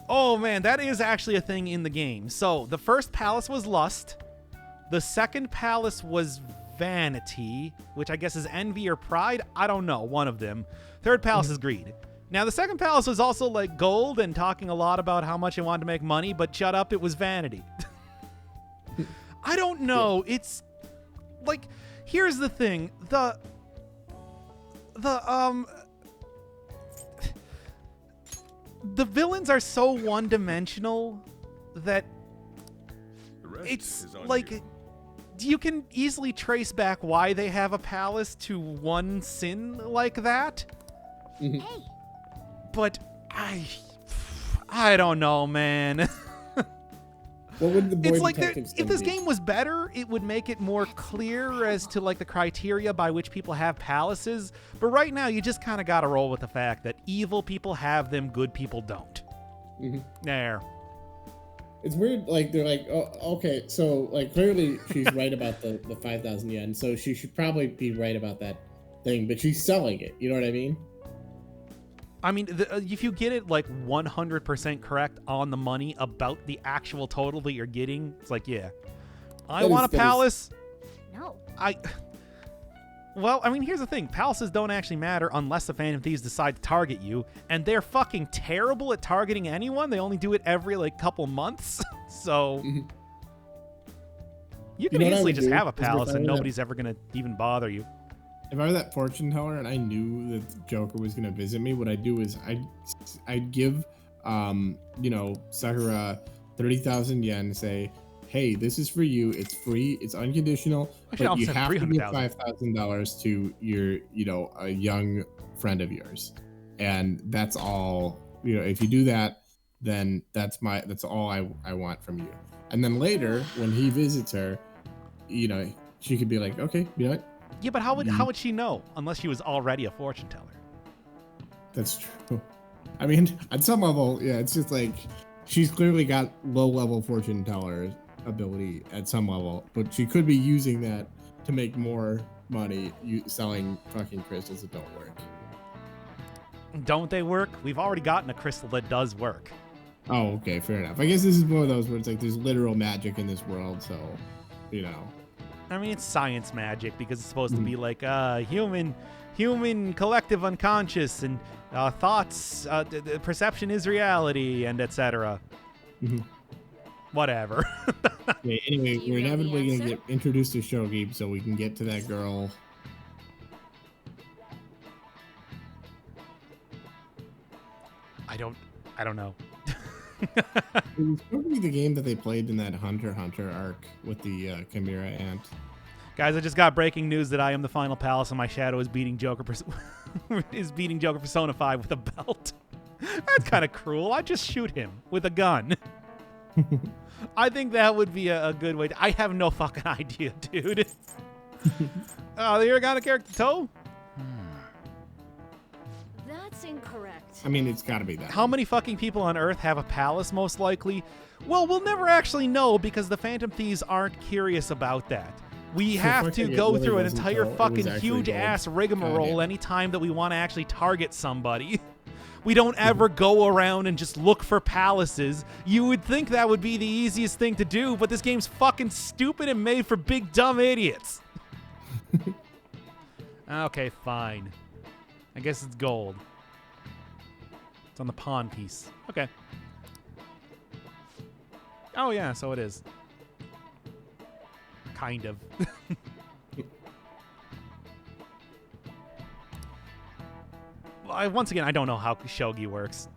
Oh, man, that is actually a thing in the game. So the first palace was lust. The second palace was vanity, which I guess is envy or pride. I don't know, one of them. Third palace is greed. Now, the second palace was also, like, gold and talking a lot about how much it wanted to make money, but shut up, it was vanity. I don't know. It's, like, here's the thing. The villains are so one-dimensional that it's, like, you can easily trace back why they have a palace to one sin like that. Hey. But I don't know, man. What would the boy It's like detective if this be? game was better, it would make it more clear as to, like, the criteria by which people have palaces. But right now, you just kind of got to roll with the fact that evil people have them, good people don't. There. It's weird, like, they're like, oh, okay, so, like, clearly she's right about the 5,000 yen, so she should probably be right about that thing, but she's selling it, you know what I mean? I mean, if you get it, like, 100% correct on the money about the actual total that you're getting, it's like, yeah. I want a palace. No. Well, I mean, here's the thing. Palaces don't actually matter unless the Phantom Thieves decide to target you, and they're fucking terrible at targeting anyone. They only do it every, like, couple months. So you can easily just have a palace and nobody's ever going to even bother you. If I were that fortune teller and I knew that Joker was going to visit me, what I'd do is I'd give, you know, Sakura 30,000 yen and say, hey, this is for you. It's free. It's unconditional. But you have to give $5,000 to your, you know, a young friend of yours. And that's all if you do that, then that's all I want from you. And then later, when he visits her, she could be like, okay, you know what? Yeah, but how would she know unless she was already a fortune teller? That's true. I mean, at some level, yeah, it's just like she's clearly got low-level fortune teller ability at some level, but she could be using that to make more money selling fucking crystals that don't work. Don't they work? We've already gotten a crystal that does work. Oh, okay, fair enough. I guess this is one of those where it's like there's literal magic in this world, so, I mean, it's science magic because it's supposed to be like human collective unconscious and thoughts, perception is reality, and etc. Whatever. Okay, anyway, we're inevitably going to get introduced to Shogi, so we can get to that girl. I don't know. It was probably the game that they played in that Hunter x Hunter arc with the Chimera ant. Guys, I just got breaking news that I am the final palace and my shadow is beating Joker Persona 5 with a belt. That's kind of cruel. I just shoot him with a gun. I think that would be a good way. I have no fucking idea, dude. Oh, the Irigana character Toe? That's incorrect. I mean, it's got to be that. How many fucking people on Earth have a palace, most likely? Well, we'll never actually know because the Phantom Thieves aren't curious about that. We have to go through an entire fucking huge-ass rigmarole anytime that we want to actually target somebody. We don't ever go around and just look for palaces. You would think that would be the easiest thing to do, but this game's fucking stupid and made for big dumb idiots. Okay, fine. I guess it's gold. It's on the pawn piece. Okay. Oh yeah, so it is. Kind of. Once again, I don't know how shogi works.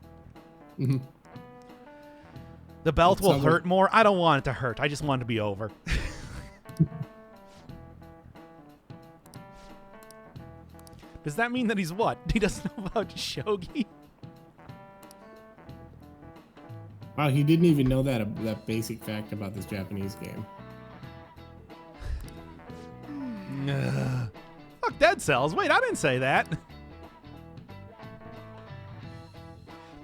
The belt will hurt more. I don't want it to hurt. I just want it to be over. Does that mean that he's what? He doesn't know about shogi? Wow, he didn't even know that basic fact about this Japanese game. Fuck Dead Cells. Wait, I didn't say that.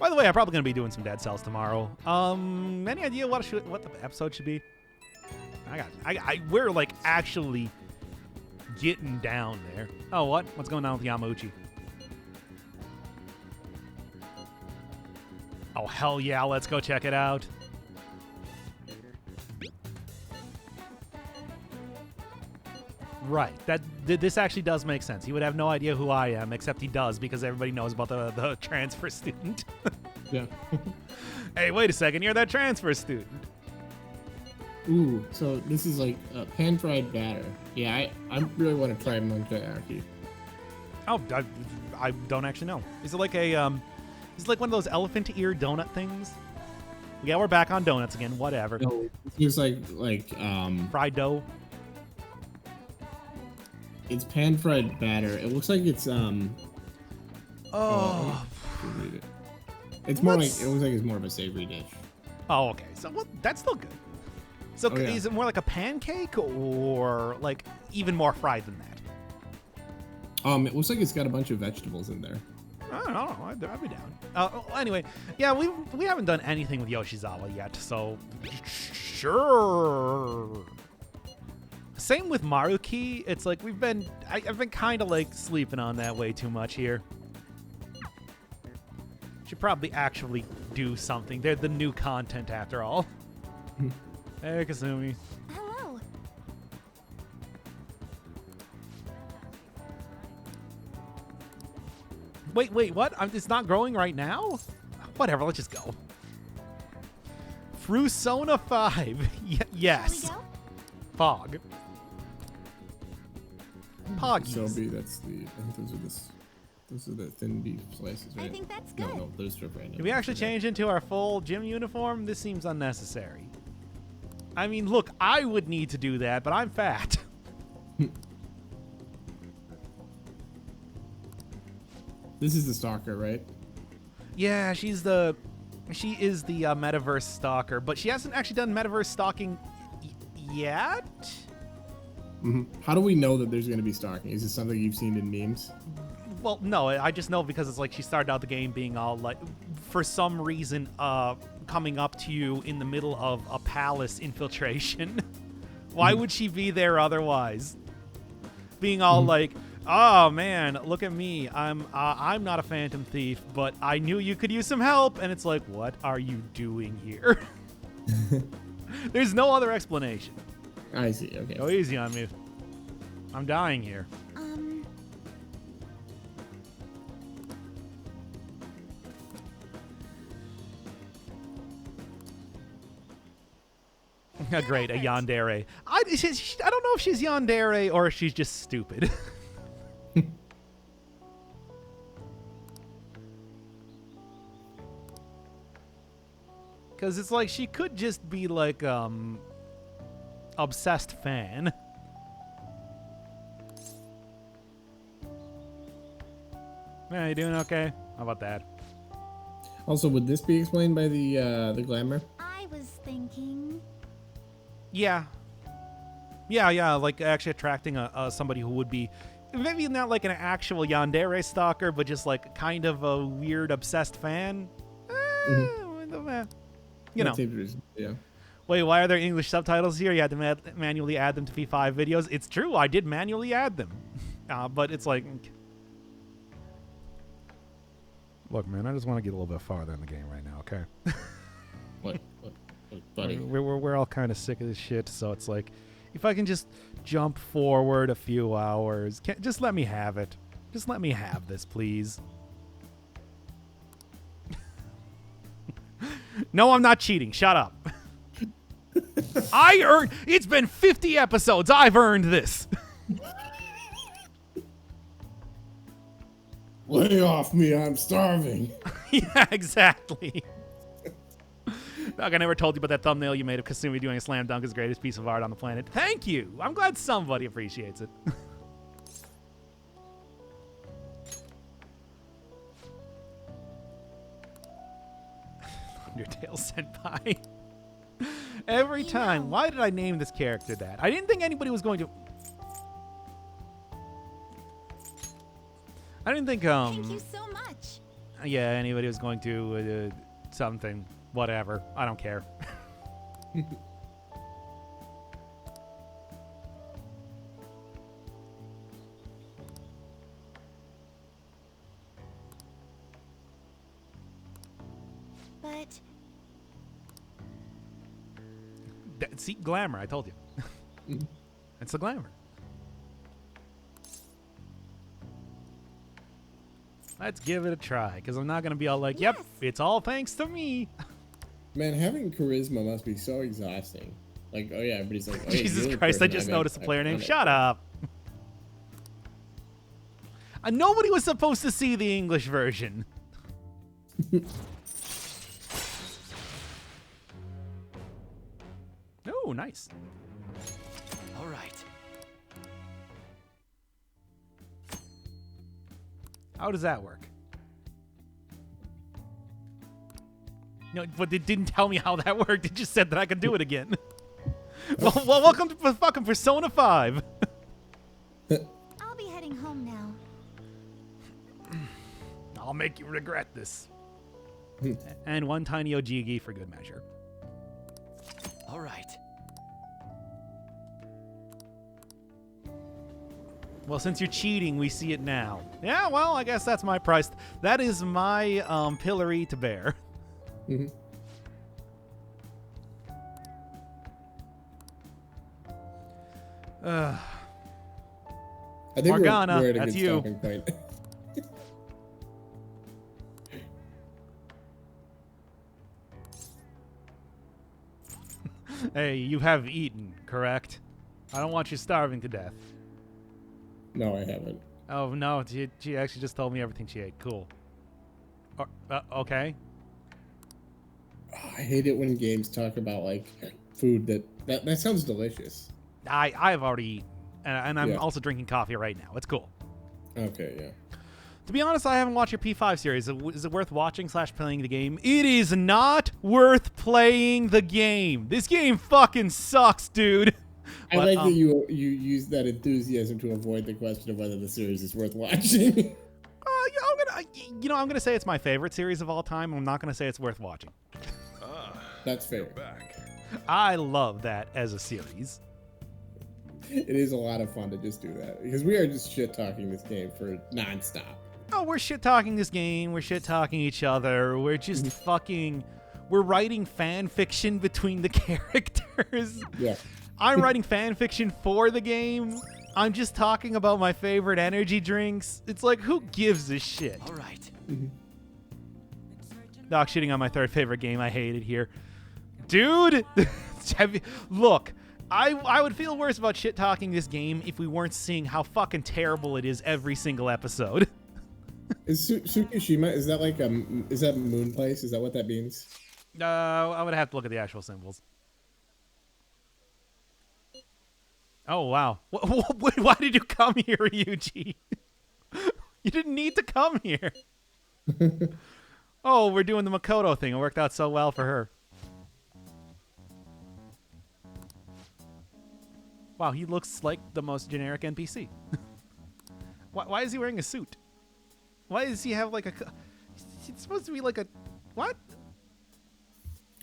By the way, I'm probably going to be doing some Dead Cells tomorrow. Any idea what the episode should be? We're like actually getting down there. Oh, what? What's going on with Yamauchi? Oh, hell yeah, let's go check it out. Right. This actually does make sense. He would have no idea who I am, except he does because everybody knows about the transfer student. Yeah. Hey, wait a second. You're that transfer student. Ooh, so this is like pan-fried batter. Yeah, I really want to try Monkeyaki. Oh, I don't actually know. Is it like a is it like one of those elephant ear donut things? Yeah, we're back on donuts again. Whatever. No, it's like fried dough. It's pan-fried batter. It looks like it's It's more like it looks like it's more of a savory dish. Oh, okay. So that's still good. So is it more like a pancake or like even more fried than that? It looks like it's got a bunch of vegetables in there. I don't know. I'd be down. Anyway, yeah, we haven't done anything with Yoshizawa yet, so sure. Same with Maruki. It's like I've been kind of like sleeping on that way too much here. Should probably actually do something. They're the new content after all. Hey, Kasumi. Hello. Wait, what? It's not growing right now? Whatever, let's just go. Frusona 5. Yes. Fog. Poggies. Sobe, that's I think those are the thin beef slices, right? I think that's good. No, those are right now. Can we actually change into our full gym uniform? This seems unnecessary. I mean, look, I would need to do that, but I'm fat. This is the stalker, right? Yeah, she is the metaverse stalker, but she hasn't actually done metaverse stalking yet. How do we know that there's going to be stalking? Is this something you've seen in memes? Well, no, I just know because it's like she started out the game being all like, for some reason, coming up to you in the middle of a palace infiltration. Why would she be there otherwise? Being all like, oh man, look at me. I'm not a phantom thief, but I knew you could use some help. And it's like, what are you doing here? There's no other explanation. I see. Okay. Go easy on me. I'm dying here. Great, a yandere. I don't know if she's yandere or if she's just stupid. Because it's like she could just be like obsessed fan. Yeah, you doing okay? How about that? Also, would this be explained by the glamour? I was thinking. Yeah, like actually attracting somebody who would be maybe not like an actual yandere stalker, but just like kind of a weird obsessed fan. You know. Yeah. Wait, why are there English subtitles here? You had to manually add them to V5 videos. It's true, I did manually add them, but it's like, look, man, I just want to get a little bit farther in the game right now, okay? What, buddy? We're all kind of sick of this shit, so it's like, if I can just jump forward a few hours, just let me have it. Just let me have this, please. No, I'm not cheating. Shut up. It's been 50 episodes. I've earned this. Lay off me. I'm starving. Yeah, exactly. Doug, I never told you about that thumbnail you made of Kasumi doing a slam dunk as the greatest piece of art on the planet. Thank you. I'm glad somebody appreciates it. Undertale Senpai. Every time. Why did I name this character that? I didn't think anybody was going to... I didn't think, Thank you so much. yeah, anybody was going to, something. Whatever. I don't care. But See, glamour, I told you. It's the glamour. Let's give it a try, because I'm not going to be all like, yep, it's all thanks to me. Man, having charisma must be so exhausting. Like, oh yeah, everybody's like, oh, yeah, Jesus you're the Christ, I person just I've noticed the player name. done it. Shut up. Nobody was supposed to see the English version. Oh, nice. All right. How does that work? No, but it didn't tell me how that worked. It just said that I could do it again. well, welcome to fucking Persona 5. I'll be heading home now. I'll make you regret this. And one tiny Ojigi for good measure. All right. Well, since you're cheating, we see it now. Yeah, well, I guess that's my price. That is my pillory to bear. Mm-hmm. I think Morgana, we're at a that's good you. stopping point. Hey, you have eaten, correct? I don't want you starving to death. No, I haven't. Oh, no, she actually just told me everything she ate. Cool. Okay. I hate it when games talk about like food that sounds delicious. I've already eaten, and I'm Yeah. also drinking coffee right now. It's cool. Okay, yeah. To be honest, I haven't watched your P5 series. Is it worth watching / playing the game? It is not worth playing the game. This game fucking sucks, dude. I like that you use that enthusiasm to avoid the question of whether the series is worth watching. Yeah, I'm gonna say it's my favorite series of all time. I'm not gonna say it's worth watching. That's fair. Back. I love that as a series. It is a lot of fun to just do that because we are just shit talking this game for nonstop. Oh, we're shit talking this game. We're shit talking each other. We're just we're writing fan fiction between the characters. Yeah. I'm writing fan fiction for the game. I'm just talking about my favorite energy drinks. It's like, who gives a shit? All right. Doc shitting on my third favorite game. I hate it here. Dude, look, I would feel worse about shit talking this game if we weren't seeing how fucking terrible it is every single episode. Is Tsukushima, is that like is that moon place? Is that what that means? I would have to look at the actual symbols. Oh, wow. Why did you come here, Yuji? You didn't need to come here. Oh, we're doing the Makoto thing. It worked out so well for her. Wow, he looks like the most generic NPC. Why is he wearing a suit? Why does he have like a... It's supposed to be like a... What?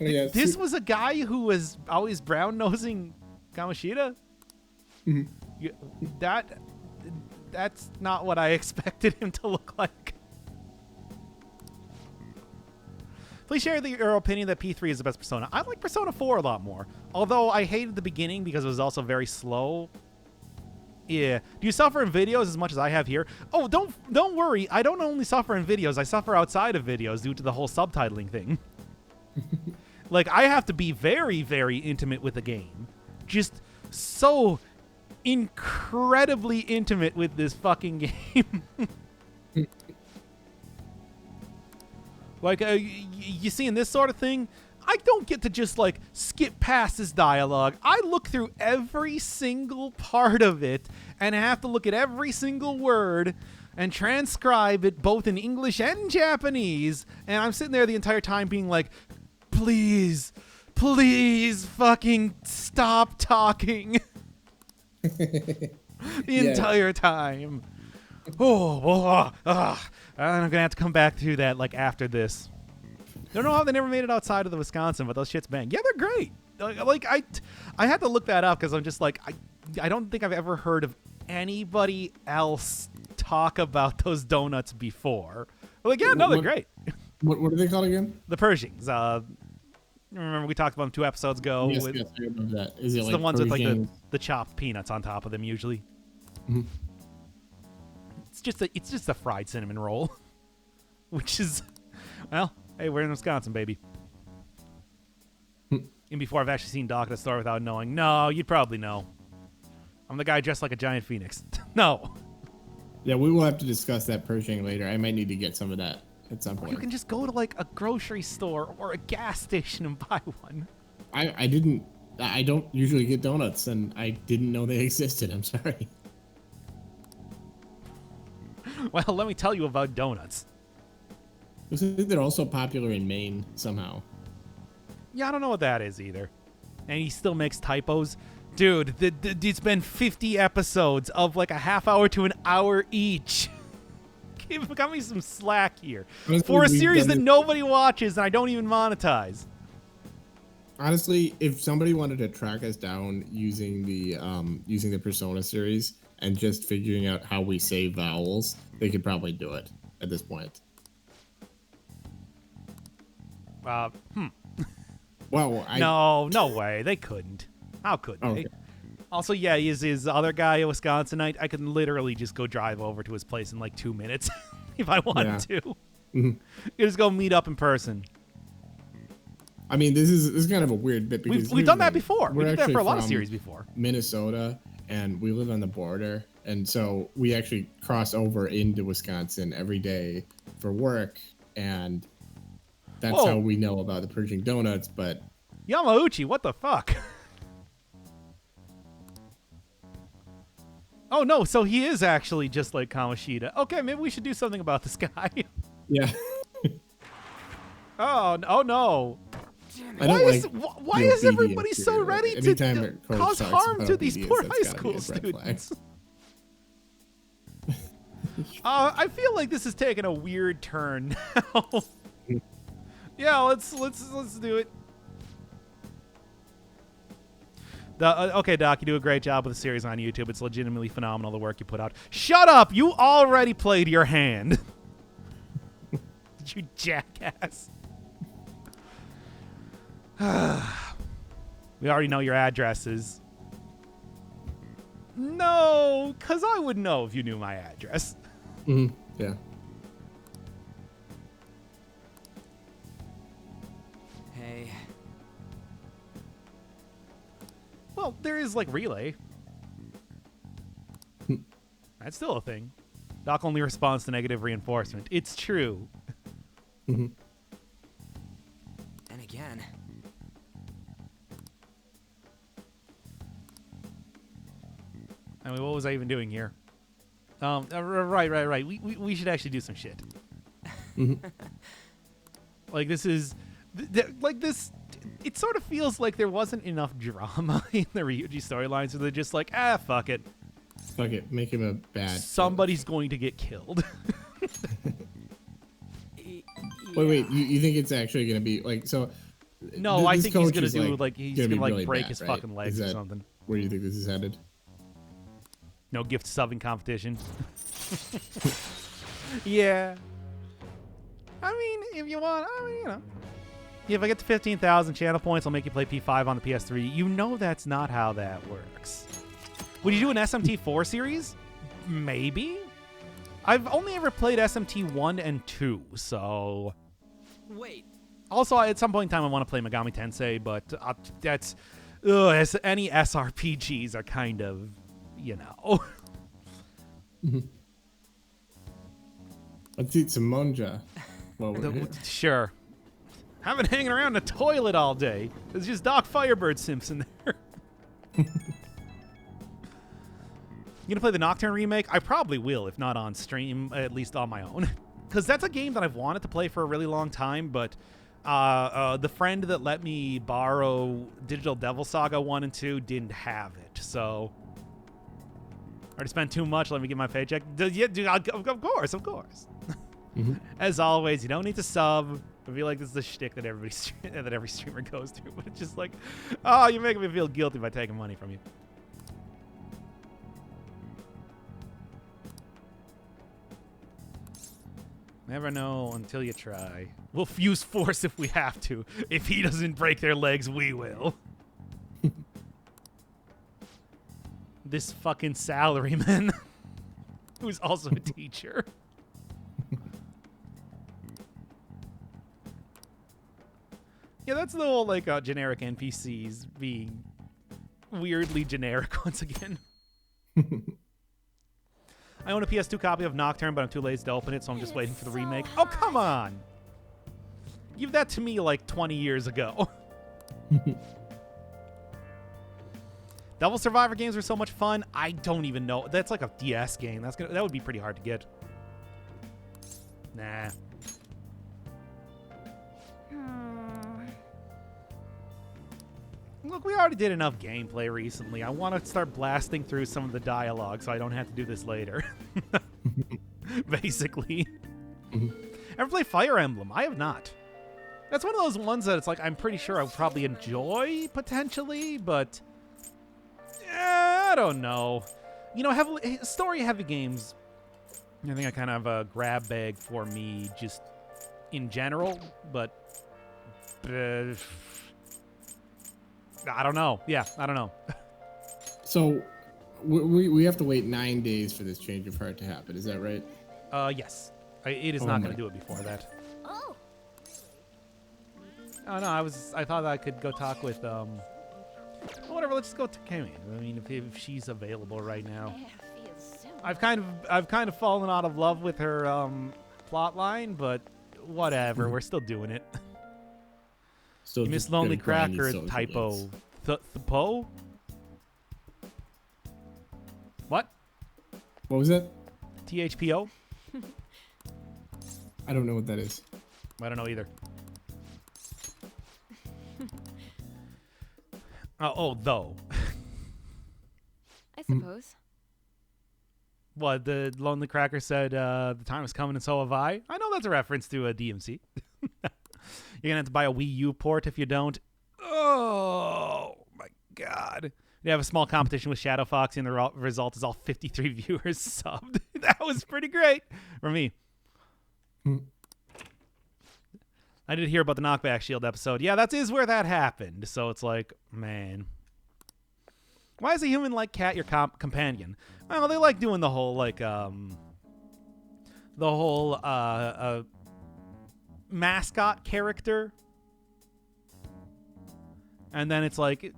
Oh, yeah, This was a guy who was always brown-nosing Kamoshida? That's not what I expected him to look like. Please share your opinion that P3 is the best Persona. I like Persona 4 a lot more. Although I hated the beginning because it was also very slow. Yeah. Do you suffer in videos as much as I have here? Oh, don't worry. I don't only suffer in videos. I suffer outside of videos due to the whole subtitling thing. Like, I have to be very, very intimate with the game. Just so incredibly intimate with this fucking game. Like, you seeing this sort of thing? I don't get to just, like, skip past this dialogue. I look through every single part of it and have to look at every single word and transcribe it both in English and Japanese. And I'm sitting there the entire time being like, please fucking stop talking. The entire time. I'm gonna have to come back to that like after this. Don't know how they never made it outside of the Wisconsin, but those shits bang. Yeah, they're great. Like I had to look that up because I'm just like I don't think I've ever heard of anybody else talk about those donuts before. Like, yeah, no, they're great. What are they called again? The Pershings. Remember we talked about them 2 episodes ago. Yes, I remember that. Is it it's like the ones with like Persian? the chopped peanuts on top of them usually. Mhm. It's just a fried cinnamon roll, which is, well, hey, we're in Wisconsin, baby. And before I've actually seen Doc at the store without knowing. No, you'd probably know. I'm the guy dressed like a giant phoenix. No. Yeah, we will have to discuss that Pershing later. I might need to get some of that at some point. You can just go to like a grocery store or a gas station and buy one. I don't usually get donuts, and I didn't know they existed. I'm sorry. Well, let me tell you about donuts. I think they're also popular in Maine somehow. Yeah, I don't know what that is either. And he still makes typos. Dude, it's been 50 episodes of like a half hour to an hour each. Got me some slack here. Honestly, for a series that nobody watches and I don't even monetize. Honestly, if somebody wanted to track us down using the Persona series and just figuring out how we say vowels, they could probably do it at this point. Well, no way. They couldn't. How could they? Okay. Also, yeah, his other guy, a Wisconsinite, I could literally just go drive over to his place in like 2 minutes if I wanted to. Mm-hmm. You just go meet up in person. I mean, this is kind of a weird bit because We've done that before. We're We did that for a lot of from series before. Minnesota, and we live on the border, and so we actually cross over into Wisconsin every day for work, and that's Whoa. how we know about the Pershing donuts. But Yamauchi, what the fuck? Oh no, so he is actually just like Kamoshida. Okay, maybe we should do something about this guy. Yeah. Oh no. I don't Why like is everybody obedience so here. ready Anytime to it coach cause talks harm about to these obedience, poor that's high gotta be school a red flag. students? I feel like this is taking a weird turn now. Yeah, let's do it. Okay, Doc, you do a great job with the series on YouTube. It's legitimately phenomenal, the work you put out. Shut up! You already played your hand. You jackass. We already know your addresses. No, because I would know if you knew my address. Mm-hmm. Yeah. Hey. Well, there is, like, relay. That's still a thing. Doc only responds to negative reinforcement. It's true. Mm-hmm. And again. I mean, what was I even doing here? Right. We should actually do some shit. Mm-hmm. Like, this is... like, this... It sort of feels like there wasn't enough drama in the Ryuji storyline, so they're just like, fuck it. Fuck it. Make him a bad. Somebody's going to get killed. Wait. You think it's actually going to be like so? No, I think he's coach going is, to do like he's going to like really break bad, his right? fucking legs Is or that something. Where do you think this is headed? No gift subbing competition. Yeah. I mean, if you want, you know. If I get to 15,000 channel points, I'll make you play P5 on the PS3. You know that's not how that works. Would you do an SMT4 series? Maybe. I've only ever played SMT 1 and 2, so... Wait. Also, at some point in time, I want to play Megami Tensei, but that's... any SRPGs are kind of, you know... Let's eat some monja. While we're here. Sure. I've been hanging around the toilet all day. There's just Doc Firebird Simpson there. You gonna play the Nocturne remake? I probably will, if not on stream, at least on my own. Because that's a game that I've wanted to play for a really long time, but the friend that let me borrow Digital Devil Saga 1 and 2 didn't have it, so... I already spent too much, let me get my paycheck. Of course. Mm-hmm. As always, you don't need to sub. I feel like this is the shtick that every streamer goes through, but it's just like, oh, you're making me feel guilty by taking money from you. Never know until you try. We'll use force if we have to. If he doesn't break their legs, we will. This fucking salaryman who's also a teacher. Yeah, that's the whole, like, generic NPCs being weirdly generic once again. I own a PS2 copy of Nocturne, but I'm too lazy to open it, so I'm just waiting for the remake. Oh, come on! Give that to me, like, 20 years ago. Devil Survivor games are so much fun. I don't even know. That's like a DS game. That would be pretty hard to get. Nah. Look, we already did enough gameplay recently. I want to start blasting through some of the dialogue so I don't have to do this later. Basically. Ever play Fire Emblem? I have not. That's one of those ones that it's like I'm pretty sure I would probably enjoy, potentially, but... I don't know. You know, story-heavy games, I think I kind of have a grab bag for me just in general, but... I don't know. Yeah, I don't know. So, we have to wait 9 days for this change of heart to happen. Is that right? Yes. It is not going to do it before that. Oh. Oh no, I thought I could go talk with whatever. Let's just go to Kami. I mean, if she's available right now. I've kind of fallen out of love with her plot line, but whatever. We're still doing it. Still Miss Lonely Cracker typo. Thpo? What? What was that? THPO? I don't know what that is. I don't know either. Though. I suppose. What, the Lonely Cracker said, the time is coming and so have I? I know that's a reference to a DMC. You're going to have to buy a Wii U port if you don't. Oh, my God. We have a small competition with Shadow Fox, and the result is all 53 viewers subbed. That was pretty great for me. I did hear about the Knockback Shield episode. Yeah, that is where that happened. So it's like, man. Why is a human like cat your companion? Well, they like doing the whole, like, mascot character. And then it's like,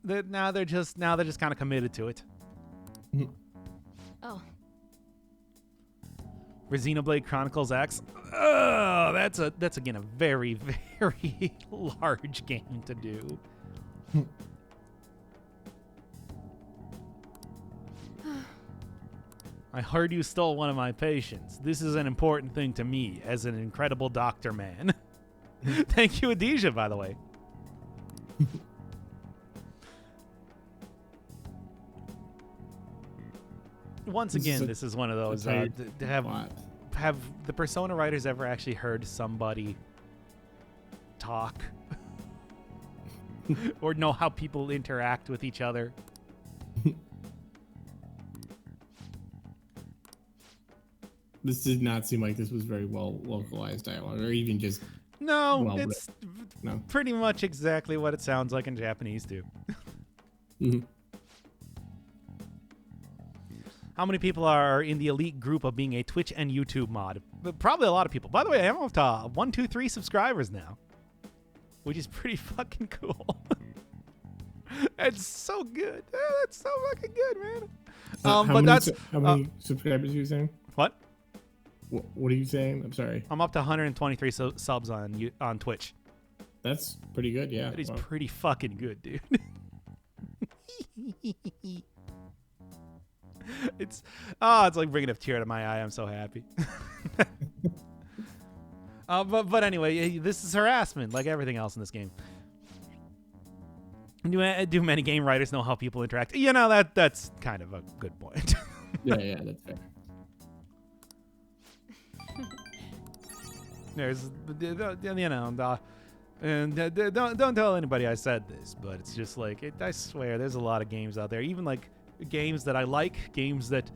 now they're just kind of committed to it. Oh. Xenoblade Chronicles X. Oh, that's again a very, very large game to do. I heard you stole one of my patients. This is an important thing to me as an incredible doctor man. Thank you, Adesha, by the way. Once again, this is one of those. Have the Persona writers ever actually heard somebody talk? Or know how people interact with each other? This did not seem like this was very well localized dialogue, or even just it's pretty much exactly what it sounds like in Japanese too. How many people are in the elite group of being a Twitch and YouTube mod? Probably a lot of people. By the way, I'm up to 123 subscribers now, which is pretty fucking cool. That's so good. Oh, that's so fucking good, man. How many subscribers are you saying? What? What are you saying? I'm sorry. I'm up to 123 subs on Twitch. That's pretty good, yeah. That is pretty fucking good, dude. It's like bringing a tear to my eye. I'm so happy. But anyway, this is harassment, like everything else in this game. Do many game writers know how people interact? You know, that's kind of a good point. yeah, that's fair. There's, and don't tell anybody I said this, but it's just like I swear, there's a lot of games out there, even like games that I like, games that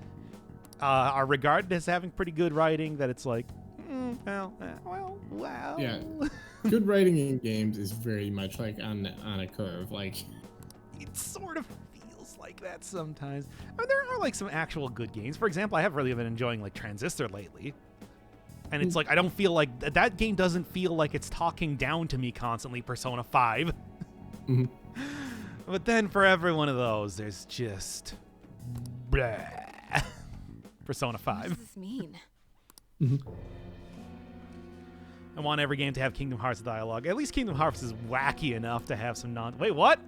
are regarded as having pretty good writing, that it's like, well. Yeah, good writing in games is very much like on a curve. Like, it sort of feels like that sometimes. I mean, there are like some actual good games. For example, I have really been enjoying like Transistor lately. And it's like, I don't feel like that game doesn't feel like it's talking down to me constantly, Persona 5. Mm-hmm. But then for every one of those, there's just blah. Persona 5. What does this mean? Mm-hmm. I want every game to have Kingdom Hearts dialogue. At least Kingdom Hearts is wacky enough to have some Wait, what?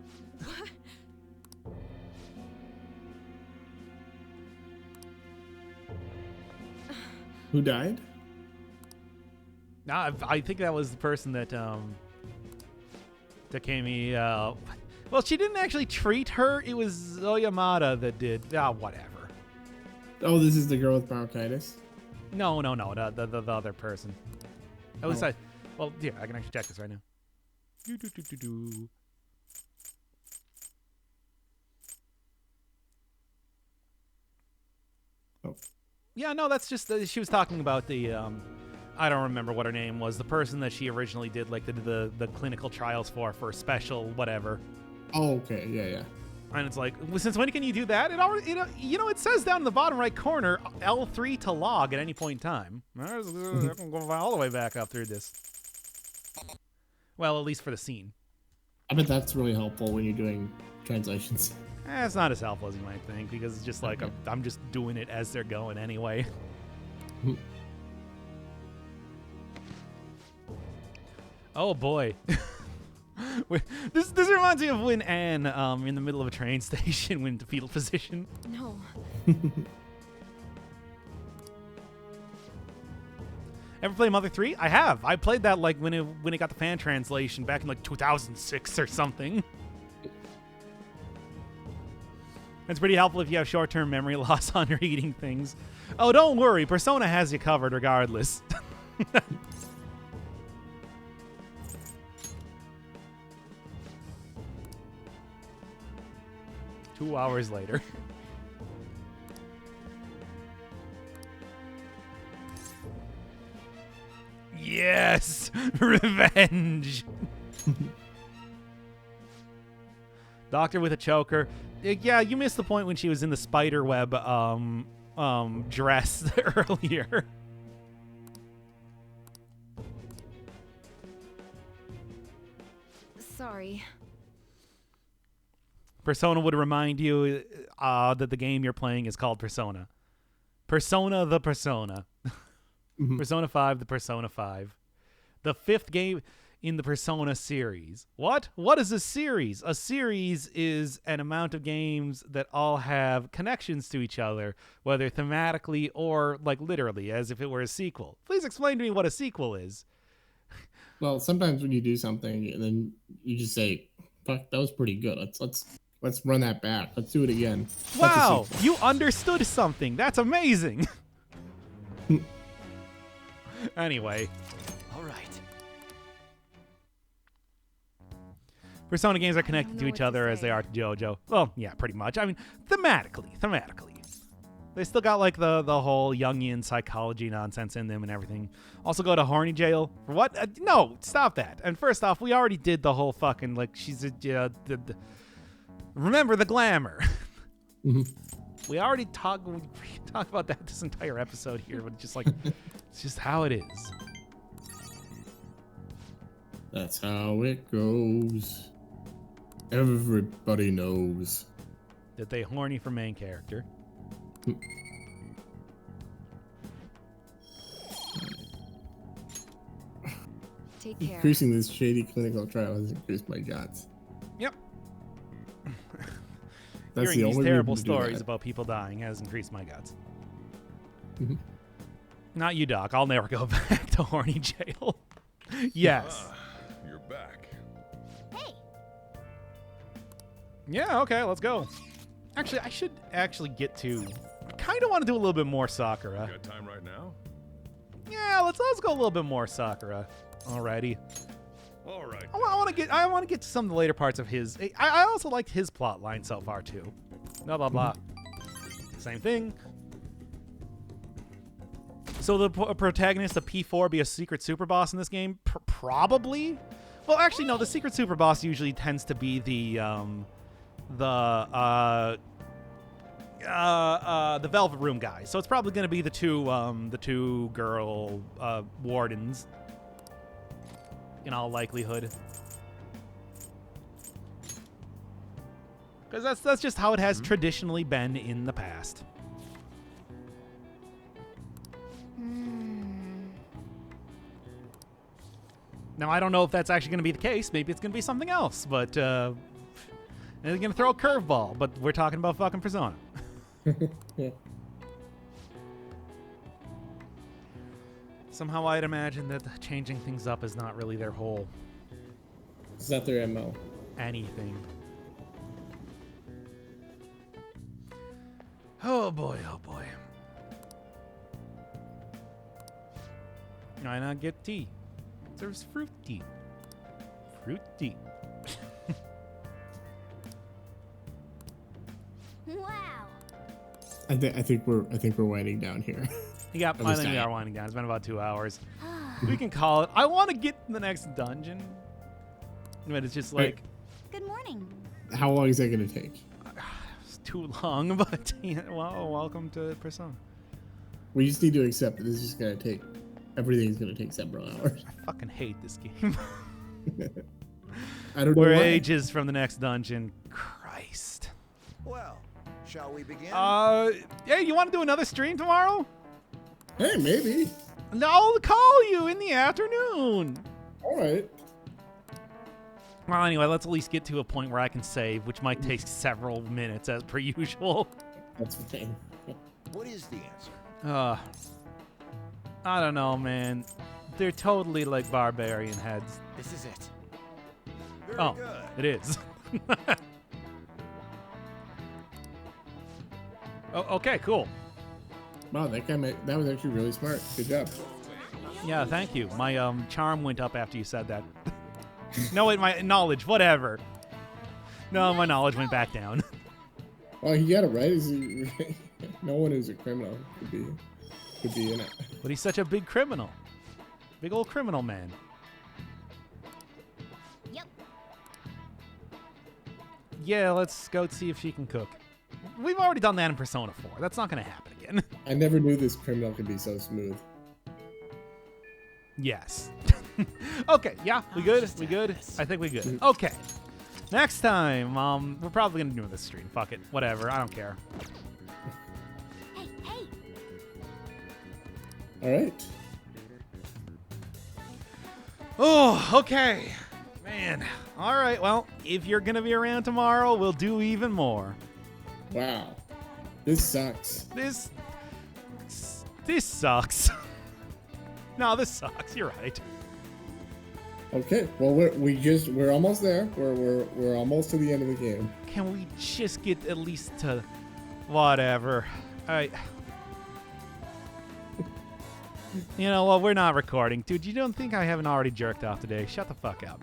Who died? I think that was the person that Takemi. Well, she didn't actually treat her. It was Oyamada that did. Whatever. Oh, this is the girl with bronchitis? No. The other person. At least well, yeah, I can actually check this right now. Oh. Yeah, no, that's just she was talking about the I don't remember what her name was. The person that she originally did like the clinical trials for special whatever. Oh, okay, yeah. And it's like, since when can you do that? It already, it says down in the bottom right corner, L3 to log at any point in time. I can go all the way back up through this. Well, at least for the scene. I bet that's really helpful when you're doing translations. It's not as helpful as you might think, because it's just like, I'm just doing it as they're going anyway. Oh boy. This reminds me of when Anne, in the middle of a train station, went into fetal position. No. Ever play Mother 3? I have. I played that like when it got the fan translation back in like 2006 or something. It's pretty helpful if you have short-term memory loss on reading things. Oh, don't worry. Persona has you covered regardless. 2 hours later. Yes! Revenge! Doctor with a choker. Yeah, you missed the point when she was in the spider web dress earlier. Sorry. Persona would remind you that the game you're playing is called Persona. Persona the Persona. Persona 5 the Persona 5. The 5th game in the Persona series. What? What is a series? A series is an amount of games that all have connections to each other, whether thematically or like literally, as if it were a sequel. Please explain to me what a sequel is. Well, sometimes when you do something and then you just say, "Fuck, that was pretty good. Let's run that back. Let's do it again." Wow, you understood something. That's amazing. Anyway. All right. Persona games are connected to each other as they are to JoJo. Well, yeah, pretty much. I mean, thematically. They still got like the whole Jungian psychology nonsense in them and everything. Also go to horny jail. For what? No, stop that. And first off, we already did the whole fucking like she's a remember the glamour. We already talked about that this entire episode here, but just like it's just how it is. That's how it goes. Everybody knows that they horny for main character. Take care. Increasing this shady clinical trial has increased my guts. Yep. That's Hearing the these only terrible reason to do stories that. about people dying has increased my guts. Not you, Doc. I'll never go back to horny jail. Yes. You're back. Hey, Yeah, okay, let's go. Actually, I should actually get to... I kind of want to do a little bit more Sakura. Got time right now? Yeah, let's go a little bit more Sakura. Alrighty. All right. I want to get to some of the later parts of his... I also liked his plot line so far, too. Blah, blah, blah. Same thing. So the protagonist of P4 be a secret super boss in this game? Probably. Well, actually, no. The secret super boss usually tends to be the Velvet Room guy. So it's probably going to be the two girl wardens. In all likelihood. Because that's just how it has traditionally been in the past. Now, I don't know if that's actually going to be the case. Maybe it's going to be something else. But they're going to throw a curveball. But we're talking about fucking Persona. Yeah. Somehow I'd imagine that changing things up is not really their whole It's not their MO. anything. Oh boy, oh boy. Why not get tea? There's fruit tea. Fruit tea. wow. I think we're winding down here. Yeah, At I least think we I are am. winding down. It's been about 2 hours. We can call it. I want to get to the next dungeon. But it's just like, Good morning. How long is that gonna take? it's too long, but yeah, well, welcome to Persona. We just need to accept that this is gonna take. Everything's gonna take several hours. I fucking hate this game. I don't know We're why. ages from the next dungeon. Christ. Well, shall we begin? Hey, you want to do another stream tomorrow? Hey, maybe. No, I'll call you in the afternoon. All right. Well, anyway, let's at least get to a point where I can save, which might take several minutes as per usual. That's fine. What is the answer? I don't know, man. They're totally like barbarian heads. This is it. Very Oh, good. it is. Oh, okay, cool. Wow, that was actually really smart. Good job. Yeah, thank you. My charm went up after you said that. No, wait, my knowledge, whatever. No, my knowledge went back down. Oh, he got it right. No one who's a criminal could be in it. But he's such a big criminal. Big old criminal man. Yep. Yeah, let's go see if she can cook. We've already done that in Persona 4. That's not going to happen again. I never knew this criminal could be so smooth. Yes. Okay, yeah, we good? We good? I think we good. Okay. Next time, we're probably going to do this stream. Fuck it. Whatever. I don't care. Hey, hey. All right. Oh, okay. Man. All right, well, if you're going to be around tomorrow, we'll do even more. Wow. This sucks. This sucks. No, this sucks. You're right. Okay. Well, we're almost there. We're almost to the end of the game. Can we just get at least to whatever? All right. You know what? We're not recording. Dude, you don't think I haven't already jerked off today? Shut the fuck up.